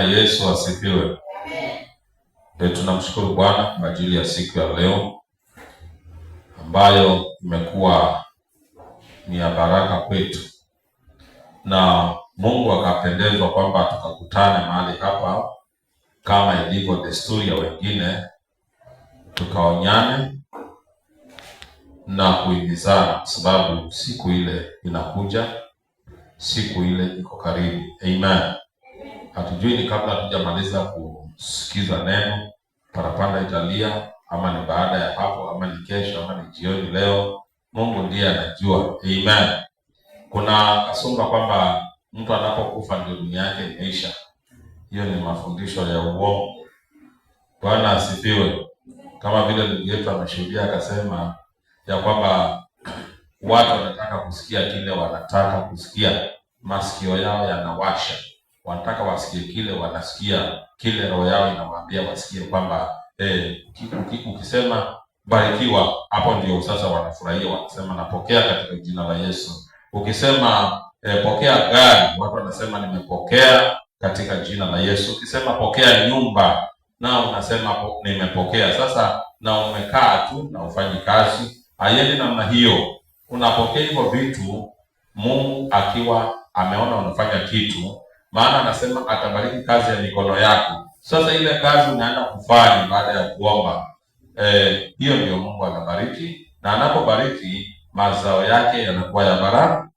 Yesu asifiwe. Tunamshukuru Bwana kwa ajili ya siku ya leo ambayo imekuwa ni ya baraka kwetu, na Mungu akapendezwa kwamba tukakutane mahali hapa kama ilivyo desturi ya wengine, tukaonyane na kuhimizana, kwa sababu siku ile inakuja, siku ile iko karibu. Amen. Hatujui ni kabla hatujamaliza kusikiza neno parapanda italia, ama ni baada ya hapo, ama ni kesho, ama ni jioni leo. Mungu ndiye anajua. Amen. Kuna kasumba kwamba mtu anapokufa ndio dunia yake imeisha. Hiyo ni mafundisho ya uongo. Bwana asifiwe. Kama vile ndugu yetu ameshuhudia akasema ya kwamba watu wanataka kusikia kile wanataka kusikia, masikio yao yanawasha, wanataka wasikie kile wanasikia, kile roho yao inawaambia wasikie, kwamba ukisema barikiwa, hapo ndio sasa wanafurahia, wanasema napokea katika jina la Yesu. Ukisema pokea gari, watu wanasema nimepokea katika jina la Yesu. Ukisema pokea nyumba, na unasema nimepokea. Sasa na umekaa tu na ufanyi kazi, haiendi namna hiyo. Unapokea hivyo vitu Mungu akiwa ameona unafanya kitu, maana anasema atabariki kazi ya mikono yako. Sasa ile kazi unaenda kufanya baada ya kuomba, hiyo ndio Mungu anabariki, na anapobariki mazao yake yanakuwa ya baraka.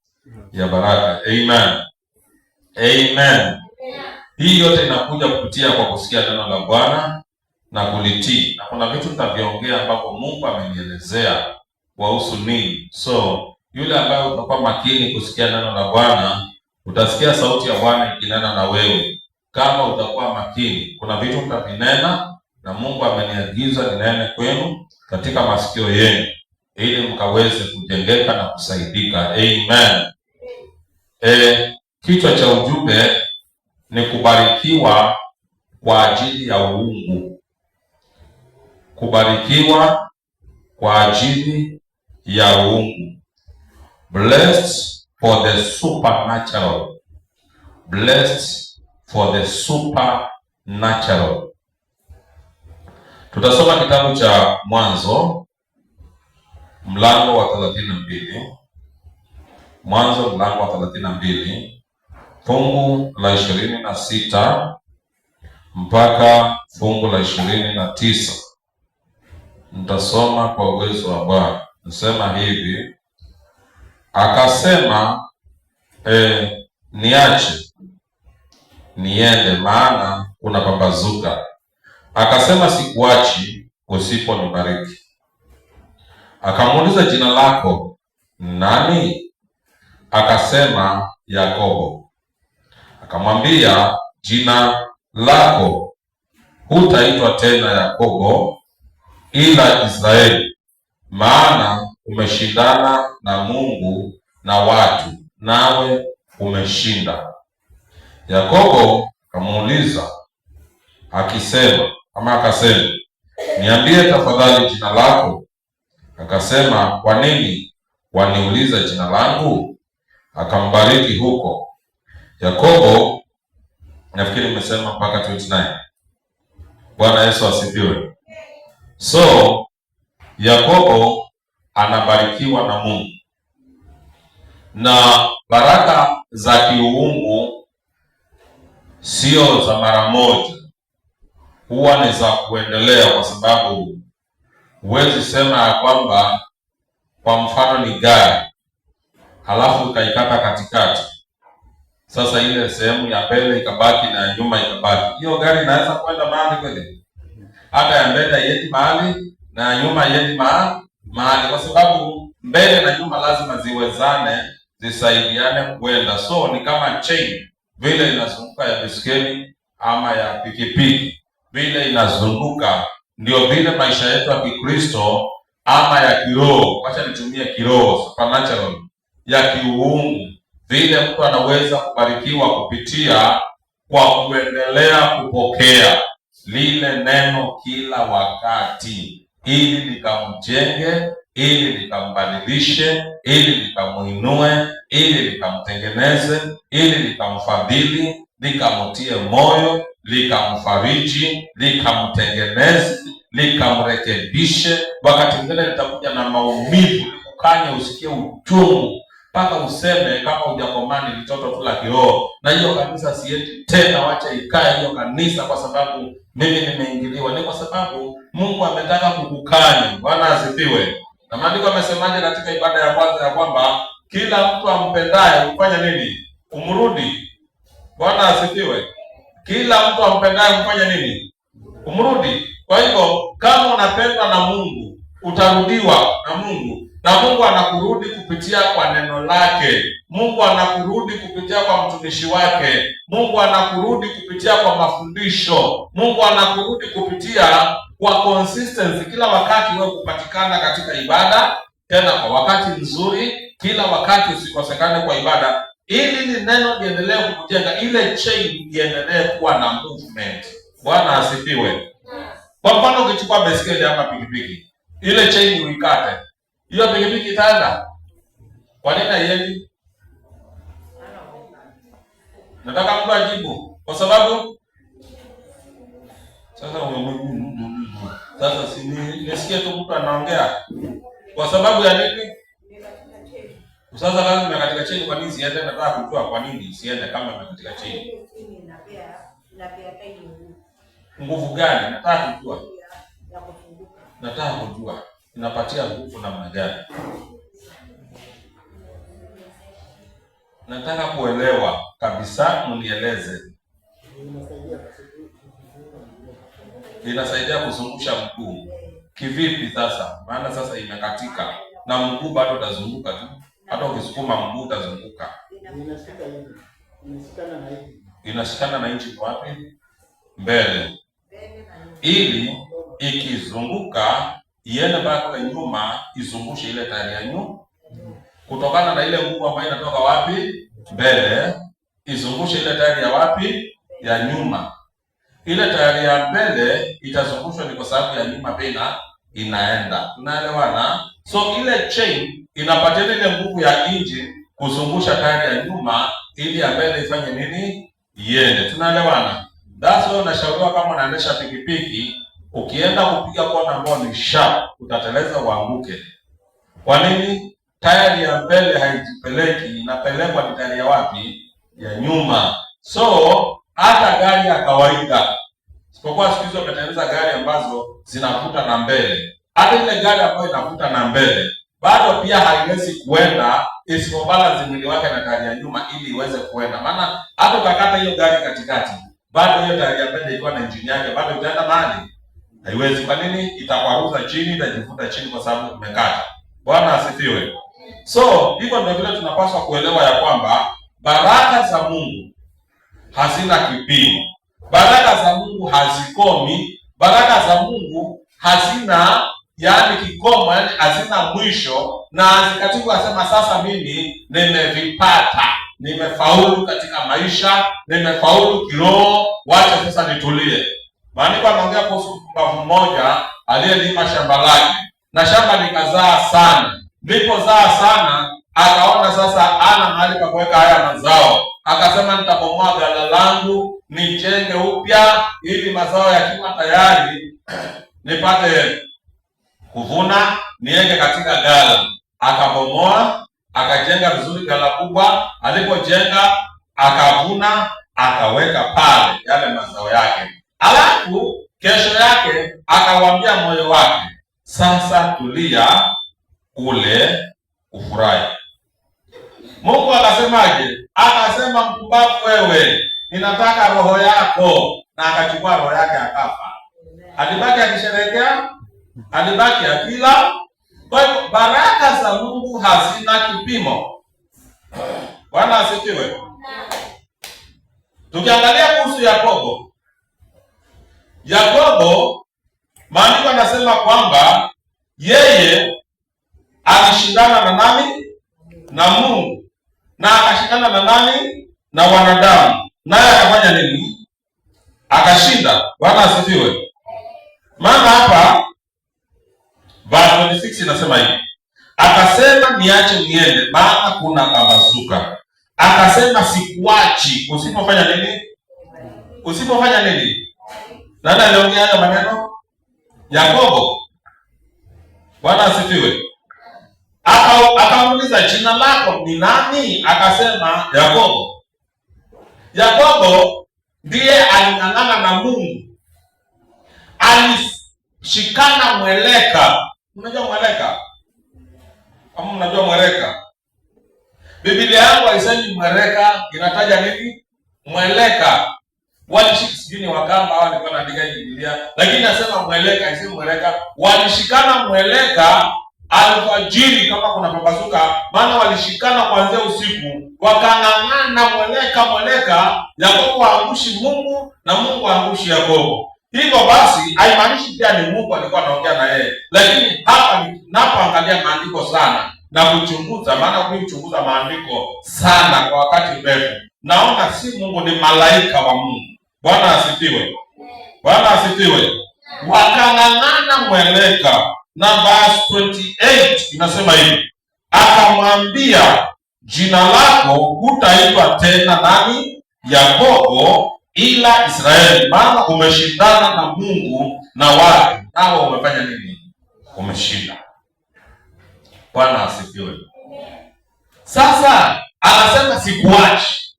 Amen. Amen. Hii yote inakuja kupitia kwa kusikia neno la Bwana na kulitii. Na kuna vitu tutaviongea ambapo Mungu amenielezea kuhusu nini. So yule ambaye utakuwa makini kusikia neno la Bwana, utasikia sauti ya Bwana ikinena na wewe. Kama utakuwa makini, kuna vitu mtavinena na Mungu ameniagiza ninene kwenu katika masikio yenu, ili mkaweze kujengeka na kusaidika. Amen. Kichwa cha ujumbe ni kubarikiwa kwa ajili ya uungu. Kubarikiwa kwa ajili ya uungu. Blessed for the supernatural. Blessed for the supernatural. Tutasoma kitabu cha Mwanzo mlango wa 32. Mwanzo mlango wa 32 fungu la 26 mpaka fungu la 29. Nitasoma kwa uwezo wa Bwana. Nasema hivi: akasema niache niende, maana kuna pambazuka. Akasema sikuachi usiponibariki. Akamuuliza, jina lako nani? Akasema Yakobo. Akamwambia, jina lako hutaitwa tena Yakobo, ila Israeli, maana umeshindana na Mungu na watu, nawe umeshinda. Yakobo akamuuliza akasema, niambie tafadhali jina lako. Akasema, kwa nini waniuliza jina langu? Akambariki huko. Yakobo, nafikiri nimesema mpaka 29. Bwana Yesu asifiwe. So Yakobo anabarikiwa na Mungu, na baraka za kiuungu sio za mara moja, huwa ni za kuendelea, kwa sababu huwezi sema ya kwamba kwa mfano ni gari halafu ukaikata katikati, sasa ile sehemu ya mbele ikabaki na ya nyuma ikabaki. Hiyo gari inaweza kwenda mahali kweli? Hata ya mbele haiendi mahali na ya nyuma haiendi mahali, kwa sababu mbele na nyuma lazima ziwezane, zisaidiane kwenda. So ni kama chain vile inazunguka ya biskeli ama ya pikipiki, vile inazunguka, ndio vile maisha yetu ya Kikristo ama ya kiroho, wacha nitumie kiroho, supernatural, ya kiuungu, vile mtu anaweza kubarikiwa kupitia kwa kuendelea kupokea lile neno kila wakati, ili likamjenge, ili likambadilishe, ili likamuinue, ili likamtengeneze, ili likamfadhili, likamtie moyo, likamfariji, likamtengeneze, likamrekebishe. Wakati mwingine litakuja na maumivu, likukanye usikie uchungu mpaka useme kama hujakomani litoto tu la kiroho, na hiyo kanisa siendi tena, wacha ikae hiyo kanisa kwa sababu mimi nimeingiliwa. Ni kwa sababu Mungu ametaka kukukanya. Bwana asifiwe. Na maandiko amesemaje katika ibada ya kwanza ya kwamba kila mtu ampendaye ufanye nini? Umrudi. Bwana asifiwe. Kila mtu ampendaye ufanye nini? Umrudi. Kwa hivyo kama unapendwa na Mungu, utarudiwa na Mungu, na Mungu anakurudi kupitia kwa neno lake. Mungu anakurudi kupitia kwa mtumishi wake. Mungu anakurudi kupitia kwa mafundisho. Mungu anakurudi kupitia kwa consistency, kila wakati wewe kupatikana katika ibada, tena kwa wakati mzuri, kila wakati usikosekane kwa ibada, ili ni neno liendelee kukujenga, ile chain iendelee kuwa na movement. Bwana asifiwe. Kwa mfano ukichukua baiskeli ama pikipiki, ile chain uikate, hiyo pikipiki itaenda? Kwa nini haiendi? Nataka mtu ajibu. Kwa sababu sasa si nisikie tu mtu anaongea. Kwa sababu ya nini? Sasa kama nimekatika chini, kwa nini siende? Nataka kujua kwa nini siende kama nimekatika chini. Nguvu gani? Nataka kujua. Nataka kujua inapatia nguvu namna gani? Nataka kuelewa kabisa, mnieleze. Inasaidia kuzungusha mguu. Kivipi sasa? Maana sasa imekatika na mguu bado utazunguka tu. Hata ukisukuma mguu utazunguka. Inashikana na inchi wapi? Mbele. Ili ikizunguka iende mpaka kule nyuma, izungushe ile tayari ya nyuma. Kutokana na ile nguvu ambayo inatoka wapi? Mbele. Izungushe ile tayari ya wapi? Ya nyuma. Ile tayari ya mbele itazungushwa ni kwa sababu ya nyuma pia inaenda. Tunaelewana? So ile chain inapatia ile nguvu ya engine kuzungusha tayari ya nyuma ili ya mbele ifanye nini? Iende. Tunaelewana? That's why unashauriwa kama unaendesha pikipiki, ukienda kupiga kona ambayo ni sharp, utateleza uanguke. Kwa nini? Tayari ya mbele haijipeleki, inapelekwa ni tayari ya wapi? Ya nyuma. So hata gari ya kawaida, sipokuwa siku hizo wametengeneza gari ambazo zinavuta na mbele, hata ile gari ambayo inavuta na mbele bado pia haiwezi kuenda isipobalance mwili wake na tayari ya nyuma ili iweze kuenda. Maana hata ukakata hiyo gari katikati, bado hiyo tayari ya mbele ikiwa na injini yake bado itaenda mahali? Haiwezi. Kwa nini? Itakwaruza chini, itajivuta chini kwa sababu umekata. Bwana asifiwe. So hivyo ndio vile tunapaswa kuelewa ya kwamba baraka za Mungu hazina kipimo. Baraka za Mungu hazikomi. Baraka za Mungu hazina kikomo, hazina mwisho, na hazikatibu asema sasa mimi nimevipata, nimefaulu katika maisha, nimefaulu kiroho, wacha sasa nitulie. Maandiko anaongea kuhusu mbavu mmoja aliyelima shamba lake, na shamba likazaa sana. Lipozaa sana, akaona sasa ana mahali pa kuweka haya mazao. Akasema nitabomoa ghala langu, nijenge upya ili mazao yakiwa tayari nipate kuvuna, niweke katika ghala. Akabomoa, akajenga vizuri ghala kubwa. Alipojenga, akavuna, akaweka pale yale mazao yake. Alafu kesho yake akawaambia moyo wake, sasa tulia, ule, ufurahi. Mungu akasemaje? Akasema, mpumbavu wewe, ninataka roho yako. Na akachukua roho yake akafa. Alibaki akisherehekea, alibaki akila. Kwa hiyo baraka za Mungu hazina kipimo. Bwana asifiwe. Tukiangalia kuhusu Yakobo, maandiko anasema kwamba yeye alishindana na nani? Na Mungu. Na akashindana na nani? Na wanadamu. Naye akafanya nini? Akashinda. Bwana asifiwe. Maana hapa verse 26 inasema hivi. Akasema niache niende, maana kuna pambazuka. Akasema sikuachi usipofanya nini? usipofanya nini? Nani aliongea hayo maneno? Yakobo. Bwana asifiwe. Akamuuliza, jina lako ni nani? Akasema Yakobo. Yakobo ndiye aling'ang'ana na Mungu, alishikana mweleka. Unajua mweleka? Kama unajua mweleka, Biblia yangu haisemi mweleka, inataja nini? Mweleka. Sijui ni Wakamba au alikuwa anaandika Biblia, lakini nasema mweleka, haisemi mweleka. Walishikana mweleka alfajiri kama kuna pambazuka, maana walishikana kuanzia usiku, wakang'ang'ana mweleka. Yakobo aangushi Mungu na Mungu aangushi Yakobo. Hivyo basi haimaanishi pia ni Mungu alikuwa anaongea na yeye, lakini hapa ninapoangalia maandiko sana na kuchunguza, maana kuchunguza maandiko sana kwa wakati mrefu, naona si Mungu, ni malaika wa Mungu. Bwana asifiwe. Bwana asifiwe. Wakang'ang'ana mweleka. Na verse 28 inasema hivi, akamwambia, jina lako hutaitwa tena nani? Yakobo, ila Israeli, maana umeshindana na Mungu na watu, nao umefanya nini? Umeshinda. Bwana asifiwe. Sasa anasema sikuachi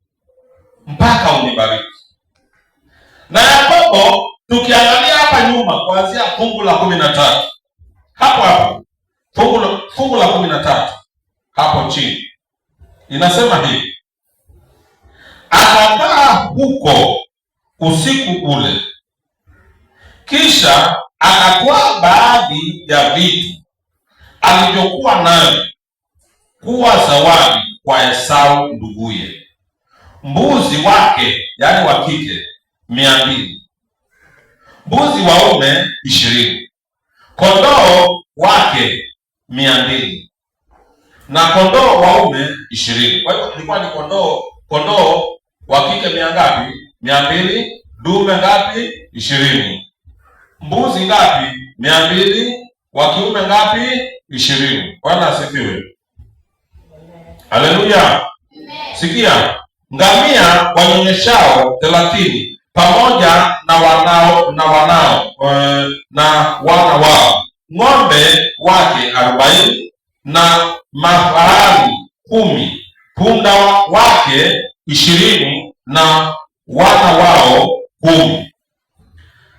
mpaka unibariki. Na Yakobo, tukiangalia hapa nyuma kuanzia fungu la 13, hapo fungu la 13 hapo chini inasema hivi, akakaa huko usiku ule, kisha akatwaa baadhi ya vitu alivyokuwa navyo kuwa zawadi kwa Esau nduguye, mbuzi wake, yaani wa kike 200, mbuzi waume 20, kondoo wake 200 na kondoo waume 20. Kwa hiyo ilikuwa ni kondoo wa kike ngapi? 200, dume ngapi? 20. Mbuzi ngapi? 200, wa kiume ngapi? 20. Bwana asifiwe. Haleluya. Sikia, ngamia wanyonyeshao 30 pamoja na wana wao, ng'ombe wake 40 na mafahali 10, punda wake 20 na wana wao 10.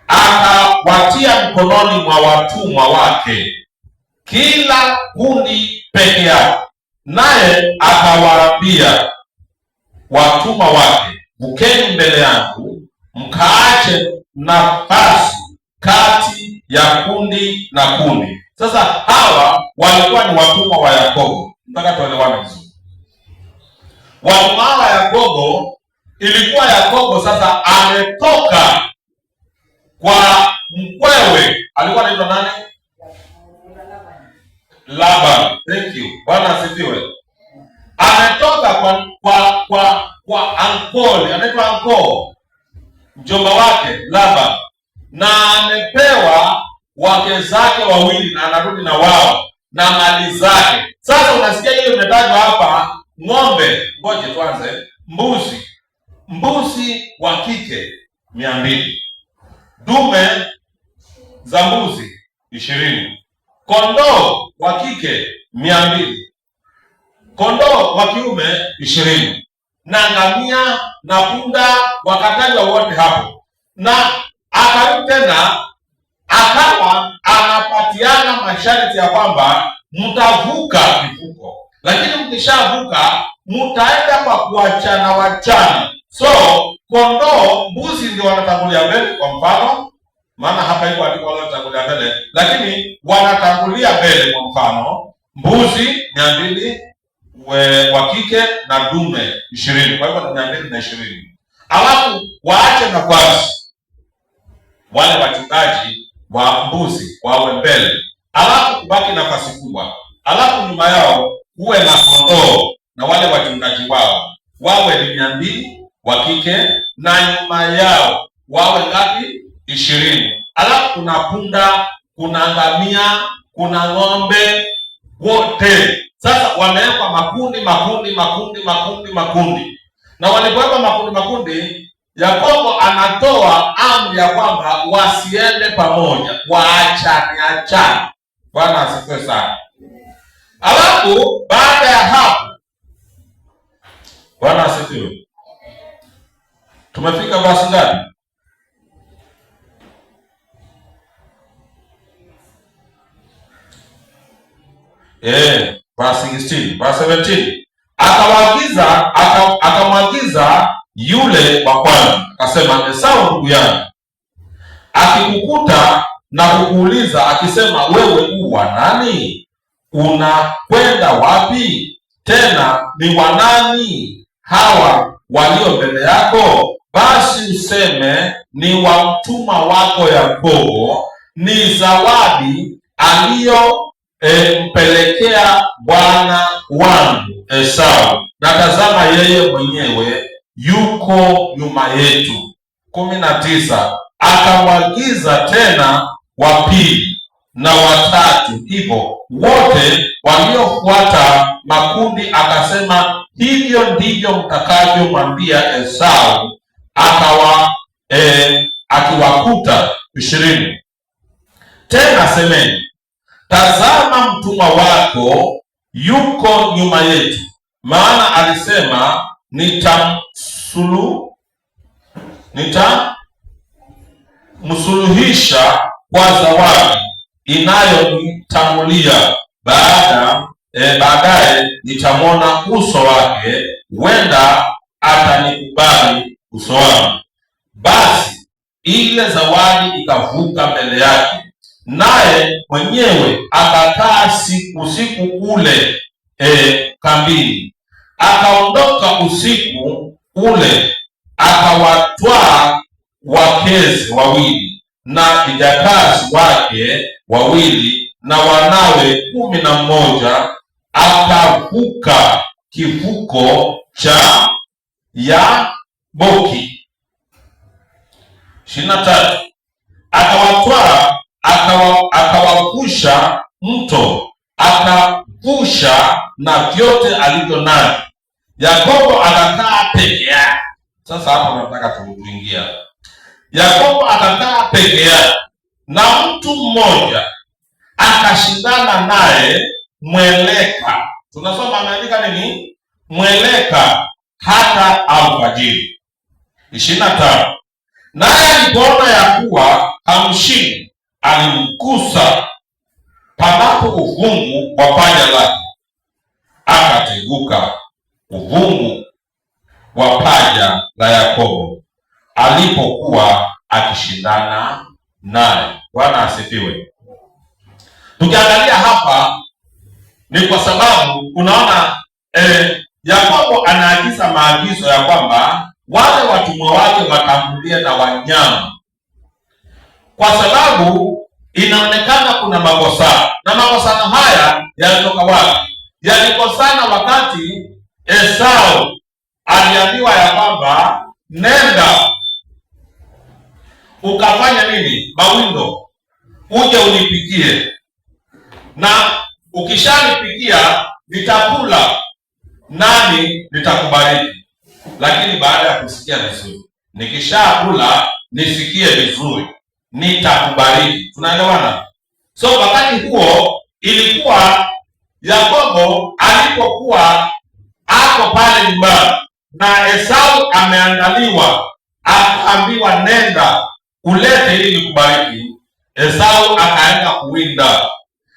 Akawatia mkononi mwa watumwa wake, kila kundi peke yake, naye akawaambia watumwa wake, vukeni mbele yangu, mkaache nafasi kati ya kundi na kundi. Sasa hawa walikuwa ni watumwa wa Yakobo. Nataka tuelewane vizuri. Watumwa wa Yakobo, ilikuwa Yakobo sasa ametoka kwa mkwewe, alikuwa anaitwa nani? Laban. Thank you. Bwana asifiwe. Ametoka kwa ankole, anaitwa anko, mjomba wake Laban, na amepewa wake zake wawili na anarudi na wao na mali zake. Sasa unasikia hiyo imetajwa hapa, ng'ombe, ngoje tuanze, mbuzi wa kike 200, dume za mbuzi 20, kondoo wa kike 200, kondoo wa kiume 20, na ngamia na punda wakatajwa wote hapo. Na akarudi tena akawa anapatiana masharti ya kwamba mtavuka kivuko, lakini mkishavuka mtaenda kwa kuachana. So kondoo, mbuzi ndio wanatangulia mbele kwa mfano, maana hapa iko andiko wanatangulia mbele, lakini wanatangulia mbele kwa mfano, mbuzi 200 wa kike na dume 20, kwa hivyo 220. Alafu waache nafasi wale wachungaji wa mbuzi wawe mbele, alafu kubaki nafasi kubwa, alafu nyuma yao kuwe na kondoo na wale wachungaji wao wawe ni 200 wa kike, na nyuma yao wawe ngapi? 20. Alafu kuna punda, kuna ngamia, kuna ng'ombe, wote sasa wamewekwa makundi. Na walipowekwa makundi, Yakobo anatoa amri ya kwamba wasiende pamoja, waachane. Bwana asifiwe sana. Alafu baada ya hapo, Bwana asifiwe, tumefika basi ngapi? Verse 16, verse 17. Akamwagiza yule wa kwanza, akasema, Esau ndugu yangu akikukuta na kukuuliza akisema, wewe uwa nani? Unakwenda wapi? Tena ni wanani hawa walio mbele yako? Basi useme, ni wa mtumwa wako Yakobo, ni zawadi aliyompelekea bwana wangu Esau, na tazama yeye mwenyewe yuko nyuma yetu. 19. Akamwagiza tena wa pili na watatu, hivyo wote waliofuata makundi, akasema, hivyo ndivyo mtakavyomwambia Esau akiwakuta. 20. Tena semeni, tazama mtumwa wako yuko nyuma yetu, maana alisema, nitamsuluhisha kwa zawadi inayonitangulia, baadaye nitamwona uso wake, huenda atanikubali uso wangu. Basi ile zawadi ikavuka mbele yake, naye mwenyewe akakaa usiku ule kambini. Akaondoka usiku ule, akawatwaa wakeze wawili na vijakazi wake wawili na wanawe 11, akavuka kivuko cha Yaboki. 23. Akawatwaa akawavusha mto, akavusha na vyote alivyo navyo. Yakobo akakaa peke yake. Sasa hapo nataka tuingia. Yakobo akakaa peke yake, na mtu mmoja akashindana naye mweleka. Tunasoma ameandika nini? Mweleka hata alfajiri. 25. Naye alipoona ya kuwa hamshindi, alimgusa panapo uvungu wa paja lake, akateguka uvungu wa paja la Yakobo alipokuwa akishindana naye. Bwana asifiwe. Tukiangalia hapa ni kwa sababu unaona Yakobo anaagiza maagizo ya kwamba wale watumwa wake watambulie na wanyama, kwa sababu inaonekana kuna makosana, na makosana haya yalitoka wapi? Yalikosana wakati Esau aliambiwa ya kwamba nenda ukafanya nini? Mawindo, uje unipikie, na ukishanipikia nitakula nami nitakubariki. Lakini baada ya kusikia vizuri, nikishakula nisikie vizuri, nitakubariki. Tunaelewana? So wakati huo ilikuwa Yakobo alipokuwa ako pale nyumbani na Esau ameandaliwa, akaambiwa nenda ulete ili nikubariki. Esau akaenda kuwinda,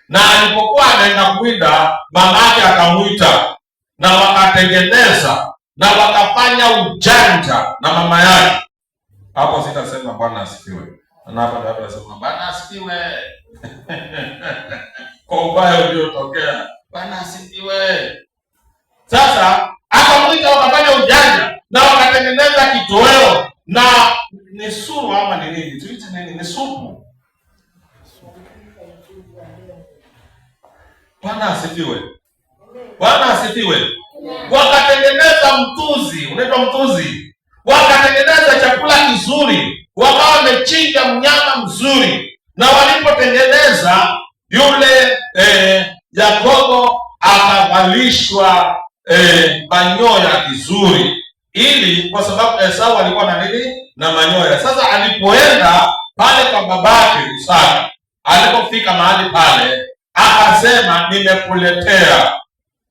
na alipokuwa anaenda kuwinda, mamake akamuita na wakatengeneza na wakafanya ujanja na mama yake. Hapo sitasema Bwana asifiwe. Na hapa ndio tunasema Bwana asifiwe. Kwa ubaya uliotokea, Bwana asifiwe. Sasa akamuita, wakafanya ujanja na wakatengeneza kitoweo, na ni suru ama ni nini? Tuite nini? Ni supu. Bwana asifiwe. Bwana asifiwe. Wakatengeneza mtuzi, unaitwa mtuzi. Wakatengeneza chakula kizuri, wakawa wamechinja mnyama mzuri, na walipotengeneza yule Yakobo akavalishwa manyoya vizuri, ili kwa sababu Esau alikuwa na nini? Na manyoya. Sasa alipoenda pale kwa babake Isaka, alipofika mahali pale akasema,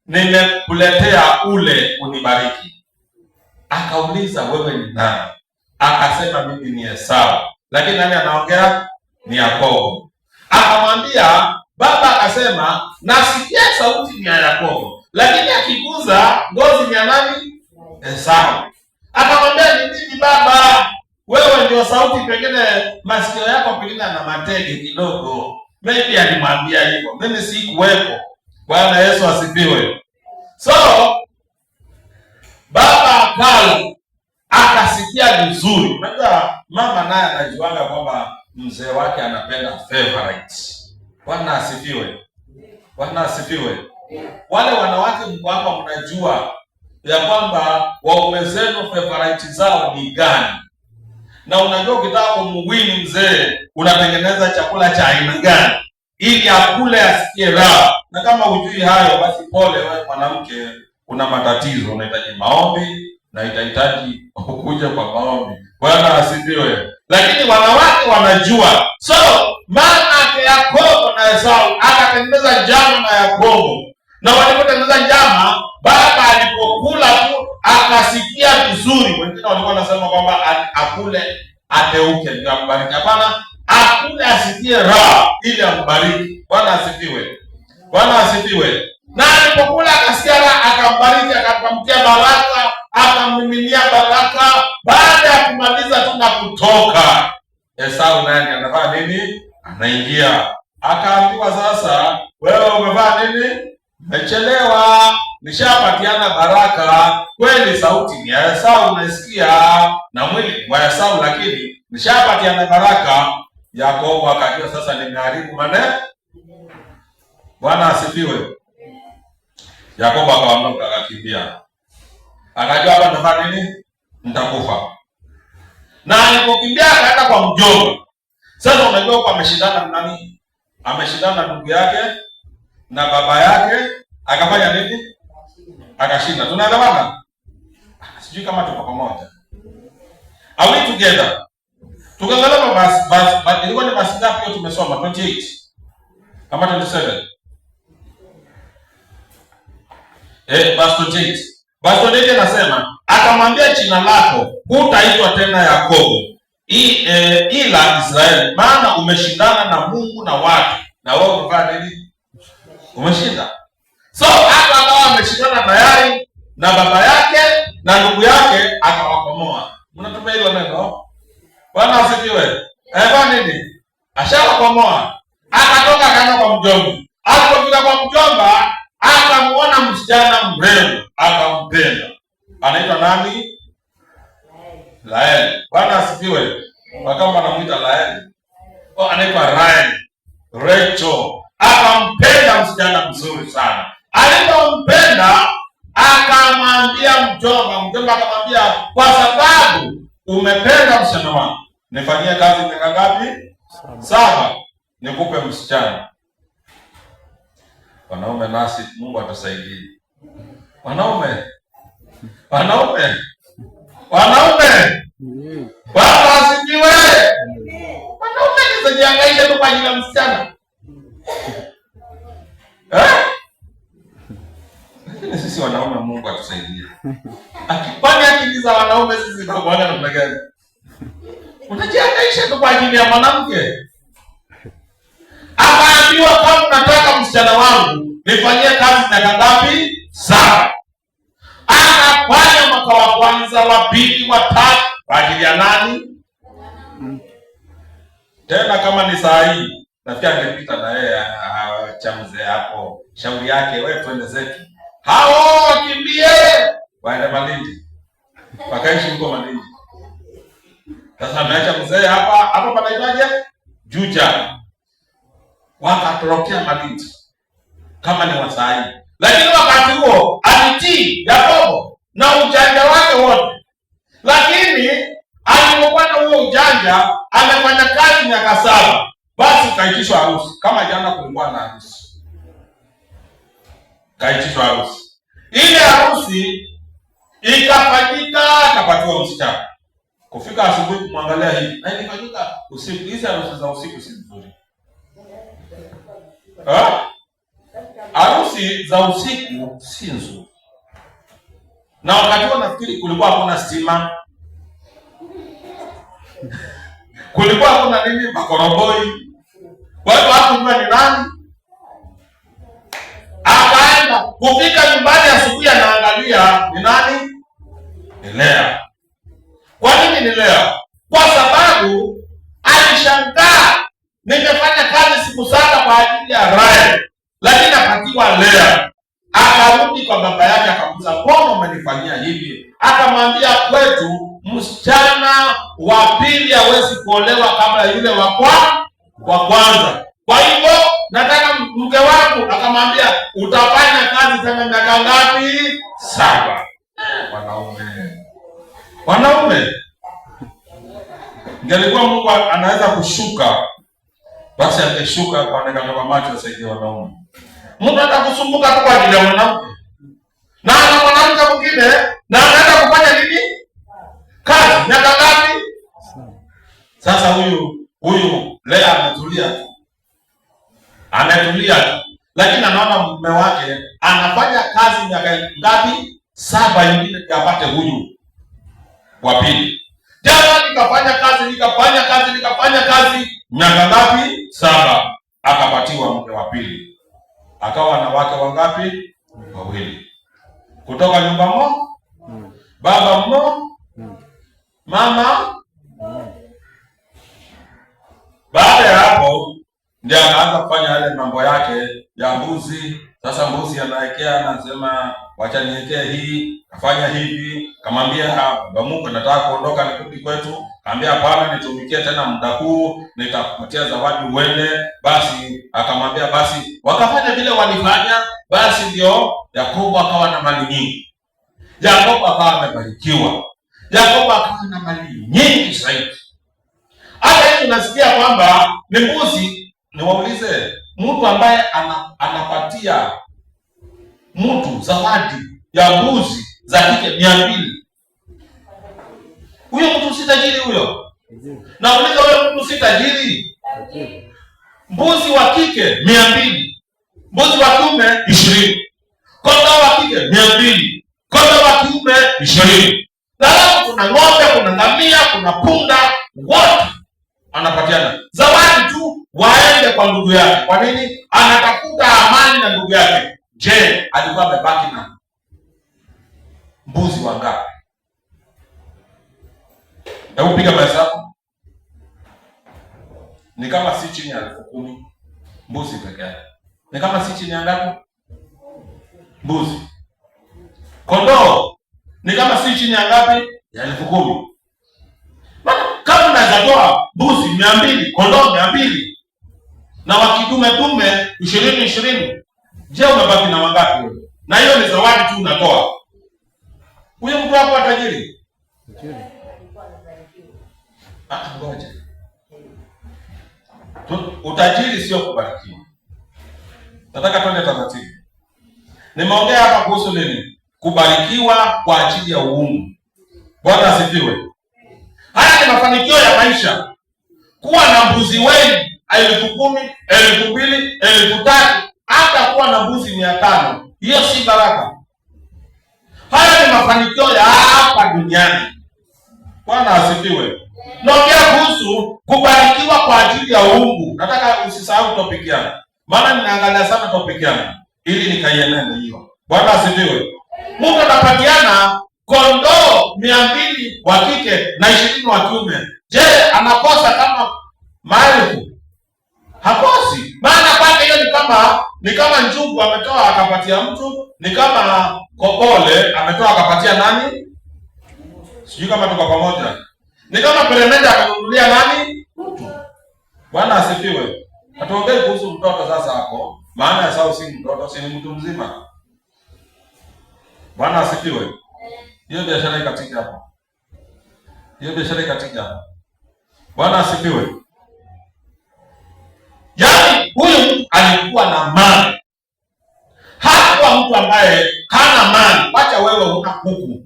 nimekuletea ule unibariki. Akauliza, wewe ni nani? Akasema, mimi ni Esau. Lakini nani anaongea? Ni Yakobo. Akamwambia baba, akasema, nasikia sauti ni ya Yakobo, lakini akiguza ngozi ni ya nani? Esau. Akamwambia, ni nini baba? Wewe ndio sauti, pengine masikio yako pengine na matege kidogo. Maybe alimwambia hivyo, mimi sikuwepo. Bwana Yesu asifiwe. So baba akasikia vizuri. Unajua mama naye anajuanga kwamba mzee wake anapenda favorite. Bwana asifiwe. Bwana asifiwe. Wale wanawake mko hapa mnajua ya kwamba waume zenu favorite zao ni gani, na unajua ukitaka kumwini mzee unatengeneza chakula cha aina gani ili akule asikie raha. Na kama hujui hayo, basi pole wewe mwanamke, kuna matatizo, unahitaji maombi na itahitaji kuja kwa maombi. Bwana asifiwe. Lakini wanawake wanajua. So mama Yakobo na Esau akatengeneza njama na Yakobo, na walipotengeneza njama, baba alipokula tu akasikia vizuri. Wengine walikuwa wanasema kwamba akule ateuke ndio ambariki. Hapana, akule asikie raha ili ambariki. Bwana asifiwe. Bwana asifiwe. Na alipokula akasikia raha, akambariki, akamtamkia baraka, akammiminia baraka. Baada ya kumaliza tu na kutoka, Esau nani anafanya nini? Anaingia. Akaambiwa, sasa wewe umefanya nini? Umechelewa. Nishapatiana baraka. Kweli sauti ni ya Esau unasikia, na mwili wa Esau, lakini nishapatiana baraka. Yakobo akajua sasa nimeharibu maneno. Bwana asifiwe. Yakobo akaondoka akakimbia. Akajua hapa nitafanya nini? Nitakufa. Na alipokimbia akaenda kwa mjomba. Sasa unajua kwa ameshindana na nani? Ameshindana na ndugu yake na baba yake, akafanya nini? Akashinda. Tunaelewana? Sijui kama tuko pamoja. Are we together? Tukaangalia basi ilikuwa ni basi ngapi hiyo tumesoma? 28 kama 27. Verse 28. Verse 28 inasema, akamwambia, jina lako hutaitwa tena Yakobo ila Israeli, maana umeshindana na Mungu na watu, na wewe umefanya nini? Umeshinda. So hapa akawa ameshindana tayari na baba yake na ndugu yake, akawakomoa. Mnatumia hilo neno? Bwana asifiwe. Kwa nini? Ashawakomoa. Akatoka akaenda kwa mjomba. Alipofika kwa mjomba, akamuona msichana mrembo, akampenda. Anaitwa nani? Laeli. Bwana asifiwe. Wakama anamuita Laeli. Anaitwa Rachel. Akampenda msichana mzuri sana. Alipompenda akamwambia mjomba. Mjomba akamwambia, kwa sababu umependa msichana wangu, nifanyie kazi miaka ngapi? 7. Nikupe msichana. Wanaume nasi Mungu atusaidie. Wanaume. Bwana asifiwe. Wanaume nisajiangaisha tu kwa ajili ya msichana. Lakini sisi wanaume Mungu atusaidie. Akifanya akili za wanaume sisi kwa bwana namna gani? Unajiangaisha tu kwa ajili ya mwanamke. Akaambiwa, kama unataka msichana wangu nifanyie kazi miaka ngapi? 7. Akafanya mwaka wa kwanza, wa pili, wa 3 kwa ajili ya nani? Tena kama ni saa hii, nafikiri angepita na yeye cha mzee hapo. Shauri yake, wewe twende zetu. Hao wakimbie waende Malindi. Wakaishi huko Malindi. Sasa ameacha mzee hapa panaitwaje? Juja. Wakatorokea Malindi. Kama ni wasai. Lakini wakati huo alitii Yakobo na ujanja wake wote. Lakini alipokuwa na huo ujanja, amefanya kazi miaka 7. Basi kaitishwa harusi. Kama jana kulikuwa na harusi. Kaitishwa harusi. Ile harusi Ikafanyika, akapatiwa msichana. Kufika asubuhi kumwangalia hivi, na ilifanyika usiku. Hizi harusi za usiku si nzuri. Harusi za usiku si nzuri. Na wakati huo nafikiri kulikuwa hakuna stima. Kulikuwa hakuna nini, makoroboi. Kwa hivyo hakujua ni nani. Akaenda kufika nyumbani asubuhi, anaangalia ni nani? Ni Lea. Kwa nini ni Lea? Kwa sababu alishangaa, nimefanya kazi siku 7 kwa ajili ya Rahel, lakini akatiwa Lea. Akarudi kwa baba yake akamuuliza, mbona umenifanyia hivi? Akamwambia, kwetu msichana wa pili hawezi kuolewa kabla yule wa kwanza. Kwa hivyo nataka mke wangu. Akamwambia, utafanya kazi tena miaka ngapi? 7. Wanaume, ingelikuwa Mungu anaweza kushuka, basi angeshuka kwa kwa macho zaidi wanaume. Mungu atakusumbuka tu kwa ajili ya mwanamke. Na ana mwanamke mwingine na anaenda kufanya nini? Kazi miaka ngapi? Sasa huyu Lea ametulia tu. Lakini anaona mume wake anafanya kazi miaka ngapi? 7 nyingine apate huyu wa pili. Jana nikafanya kazi miaka ngapi? 7. Akapatiwa mke wa pili. Akawa na wake wangapi? 2. Kutoka nyumba moja, baba mmoja, mama. Baada ya hapo ndio anaanza kufanya yale mambo yake ya mbuzi. Sasa mbuzi anaekea, anasema wacha niwekee hii, kafanya hivi, kamwambia baba Mungu nataka kuondoka nirudi kwetu. Kaambia hapana, nitumikie tena muda huu, nitakupatia zawadi uende. Basi akamwambia basi, wakafanya vile walifanya. Basi ndio Yakobo akawa na mali nyingi. Yakobo akawa amebarikiwa. Yakobo akawa na mali nyingi zaidi. Hata hivi tunasikia kwamba ni mbuzi. Niwaulize, mtu ambaye anapatia mtu zawadi ya mbuzi za kike 200, huyo mtu si tajiri huyo? Nauliza, huyo mtu si tajiri? Mbuzi wa kike 200, mbuzi wa kiume 20, kondoo wa kike 200, kondoo wa kiume 20. Na hapo kuna ng'ombe, kuna ngamia, kuna punda, wote anapatiana zawadi tu waende kwa ndugu yake. Kwa nini? Anatafuta amani na ndugu yake. Je, alikuwa amebaki na mbuzi wangapi? Hebu piga mahesabu. Ni kama si chini ya 10,000 mbuzi peke yake. Ni kama si chini ya ngapi? Mbuzi. Kondoo ni kama si chini ya ngapi? Ya 10,000. Kama unaweza toa mbuzi 200, kondoo 200 na wakidume 20, je, umebaki na wangapi wewe? Na hiyo ni zawadi tu unatoa. Huyo mtu hapo tajiri? Ngoja. Utajiri sio kubarikiwa. Nataka twende taratibu. Nimeongea hapa kuhusu nini? Kubarikiwa kwa ajili ya uungu. Bwana asifiwe. Haya ni mafanikio ya maisha. Kuwa na mbuzi wengi 10,000, 2,000, 3,000, hata kuwa na mbuzi 500. Hiyo si baraka. Haya ni mafanikio ya hapa duniani. Bwana asifiwe. Naongea kuhusu kubarikiwa kwa ajili ya uungu. Nataka usisahau topic yangu, maana ninaangalia sana topic yangu ili nikaienende hiyo. Bwana asifiwe. Mungu anapatiana kondoo 200 wa kike na 20 wa kiume. Je, anakosa kama maelfu? Hakosi. Maana kwake hiyo ni kama njugu ametoa akapatia mtu, ni kama kobole ametoa akapatia nani? Sijui kama tuko pamoja. Ni kama peremende akanunulia nani? Mtu. Bwana asifiwe. Hatuongei kuhusu mtoto sasa hapo, maana sasa si mtoto, si mtu mzima. Bwana asifiwe. Hiyo biashara ikatika hapo. Bwana asifiwe. Yaani huyu alikuwa na mali. Hakuwa mtu ambaye hana mali. Wacha wewe una kuku.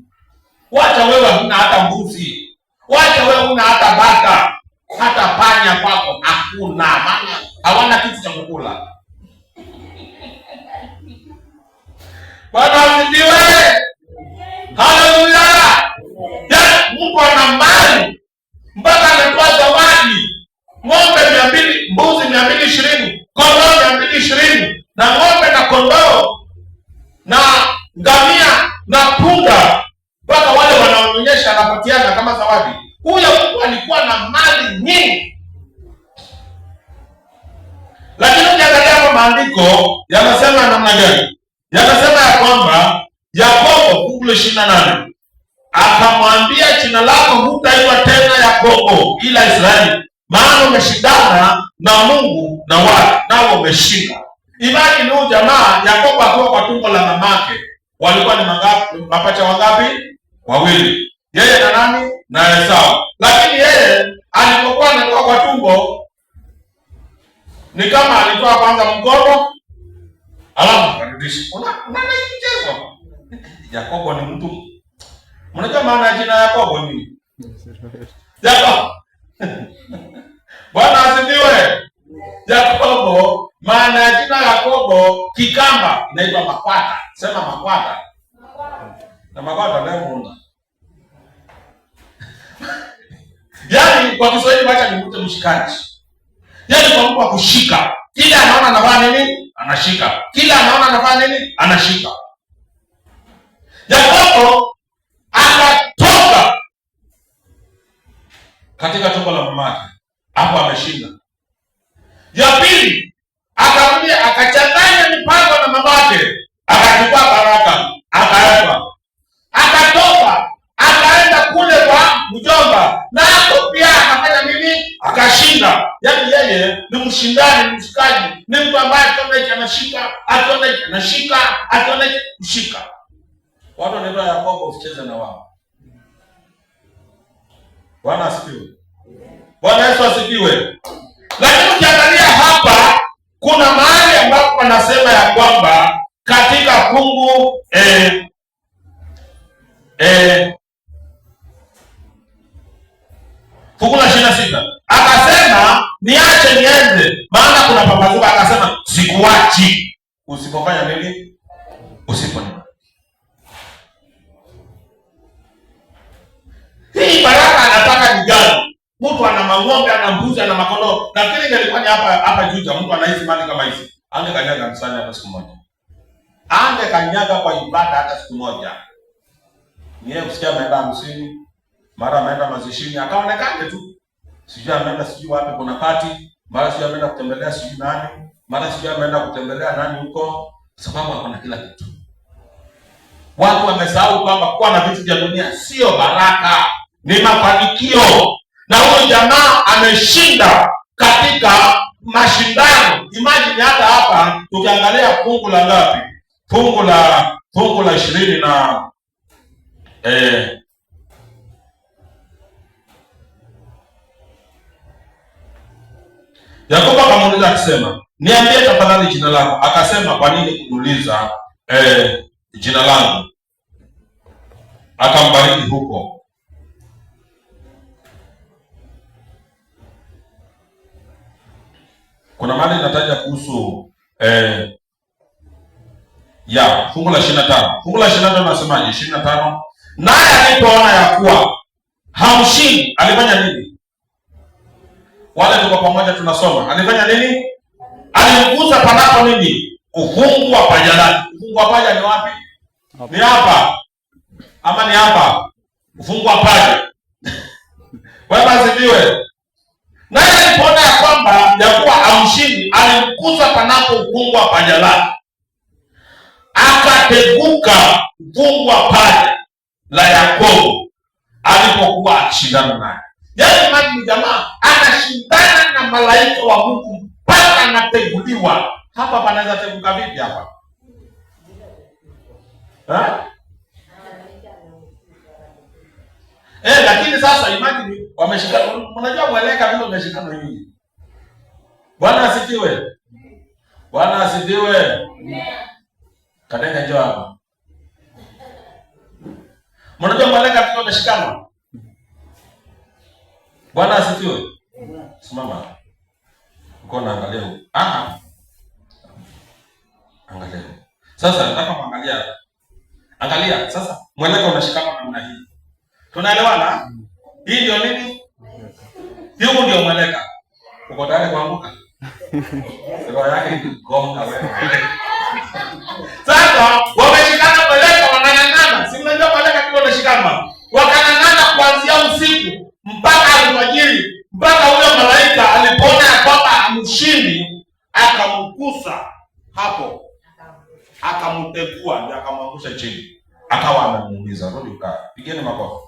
Wacha wewe huna hata mbuzi, wacha wewe huna hata bata, hata panya kwako hakuna, maana hawana kitu cha kukula. Bwana asifiwe. Haleluya. Mungu ana mali mpaka anatoa zawadi, ng'ombe 200, mbuzi 220, kondoo 220, na ng'ombe na kondoo na ngamia na punda, mpaka wale wanaonyesha anapatiana kama zawadi. Huyo Mungu alikuwa na mali nyingi. Lakini ukiangalia hapo maandiko yanasema namna gani? Yanasema ya kwamba Yakobo, fungu la 28, akamwambia, jina lako hutaitwa tena Yakobo ila Israeli, maana umeshindana na Mungu na watu nao umeshinda. Imagine huyu jamaa Yakobo akiwa kwa tumbo la mamake, walikuwa ni mapacha wangapi? Wawili, yeye na nani? Na Esau. Lakini yeye alipokuwa anatoka kwa tumbo ni kama alitoa kwanza mkono alafu akarudisha. Unaona hii mchezo? Yakobo ni mtu. Mnajua maana ya jina Yakobo ni? Yakobo. Bwana asifiwe. Yakobo, maana ya jina Yakobo Kikamba inaitwa makwata. Sema makwata. Na makwata ndio munga. Yaani kwa Kiswahili wacha nimute mshikaji. Yaani kwa mtu akushika. Kila anaona anafanya nini? Anashika. Kila anaona anafanya nini? Anashika. Yakobo akatoka katika tumbo la mamake. Hapo ameshinda. Ya pili, akarudia akachanganya mipango na mamake, akachukua baraka, akaweka. Akatoka, akaenda kule kwa mjomba, na hapo pia akafanya nini? Akashinda. Yaani yeye ni mshindani, ni mshikaji, ni mtu ambaye akiona anashika, akiona anashika, akiona kushika. Watu wanaitwa Yakobo, usicheze na wao. Bwana asifiwe. Bwana Yesu asifiwe. Lakini ukiangalia hapa kuna mahali ambapo wanasema ya kwamba katika fungu fungu la 26 akasema niache niende, maana kuna pambazuka. Akasema sikuachi usipofanya nini? Usiponi. Hii baraka anataka ni gani? Mtu ana mang'ombe, ana mbuzi, ana makondoo. Nafikiri ingelikuwa ni hapa Juja, mtu anaishi mali kama hizi, angekanyaga kanisani hata siku moja. Angekanyaga kwa ibada hata siku moja. Niye kusikia ameenda 50, mara ameenda mazishini, akaonekane tu. Sijui ameenda sijui wapi kuna party, mara sijui ameenda kutembelea sijui nani, mara sijui ameenda kutembelea nani huko, sababu hakuna kila kitu. Watu wamesahau kwamba kuwa na vitu vya dunia sio baraka, ni mafanikio. Na huyo jamaa ameshinda katika mashindano. Imagine hata hapa tukiangalia fungu la ngapi? Fungu la 20 na Yakobo akamuuliza akisema, niambie tafadhali jina lako. Akasema, kwa nini kuniuliza jina langu? Akambariki huko. Kuna mahali inataja kuhusu fungu la 25. Fungu la 25 nasemaje? 25. Naye alipoona ya kuwa hamshindi, alifanya nini? Wale tuko pamoja tunasoma. Alifanya nini? Alimgusa panapo nini? Ufungu wa paja lake. Ufungu wa paja ni wapi? Ni hapa. Ama ni hapa? Ufungu wa paja. Bwana asifiwe. Naye alipoona ya kwamba ya kuwa hamshindi, alimgusa panapo ufungu wa paja lake. Akateguka ufungu wa paja la Yakobo alipokuwa akishindana naye. Yaani maji jamaa anashindana na malaika wa Mungu mpaka anateguliwa. Hapa panaweza teguka vipi hapa? Lakini sasa imagine wameshikana. Unajua mweleka vile umeshikana hivi. Bwana asifiwe. Bwana asifiwe. Kadenge njoo hapa. Mnajua malaika akiwa ameshikana. Bwana asifiwe. Simama. Uko naangalia huko. Angalia. Sasa nataka kuangalia. Angalia sasa malaika unashikana namna hii. Tunaelewana? Hii ndio nini? Hiyo ndio malaika. Uko tayari kuanguka? Roho yake gonga wewe. Sasa wameshikana malaika wanang'ang'ana. Si mnajua malaika kile wanashikana. Wakang'ang'ana kuanzia usiku mpaka alfajiri, mpaka huyo malaika alipoona ya kwamba amshindi, akamgusa hapo. Akamtegua ndio akamwangusha chini. Akawa anamuuliza, rudi ukae. Pigeni makofi.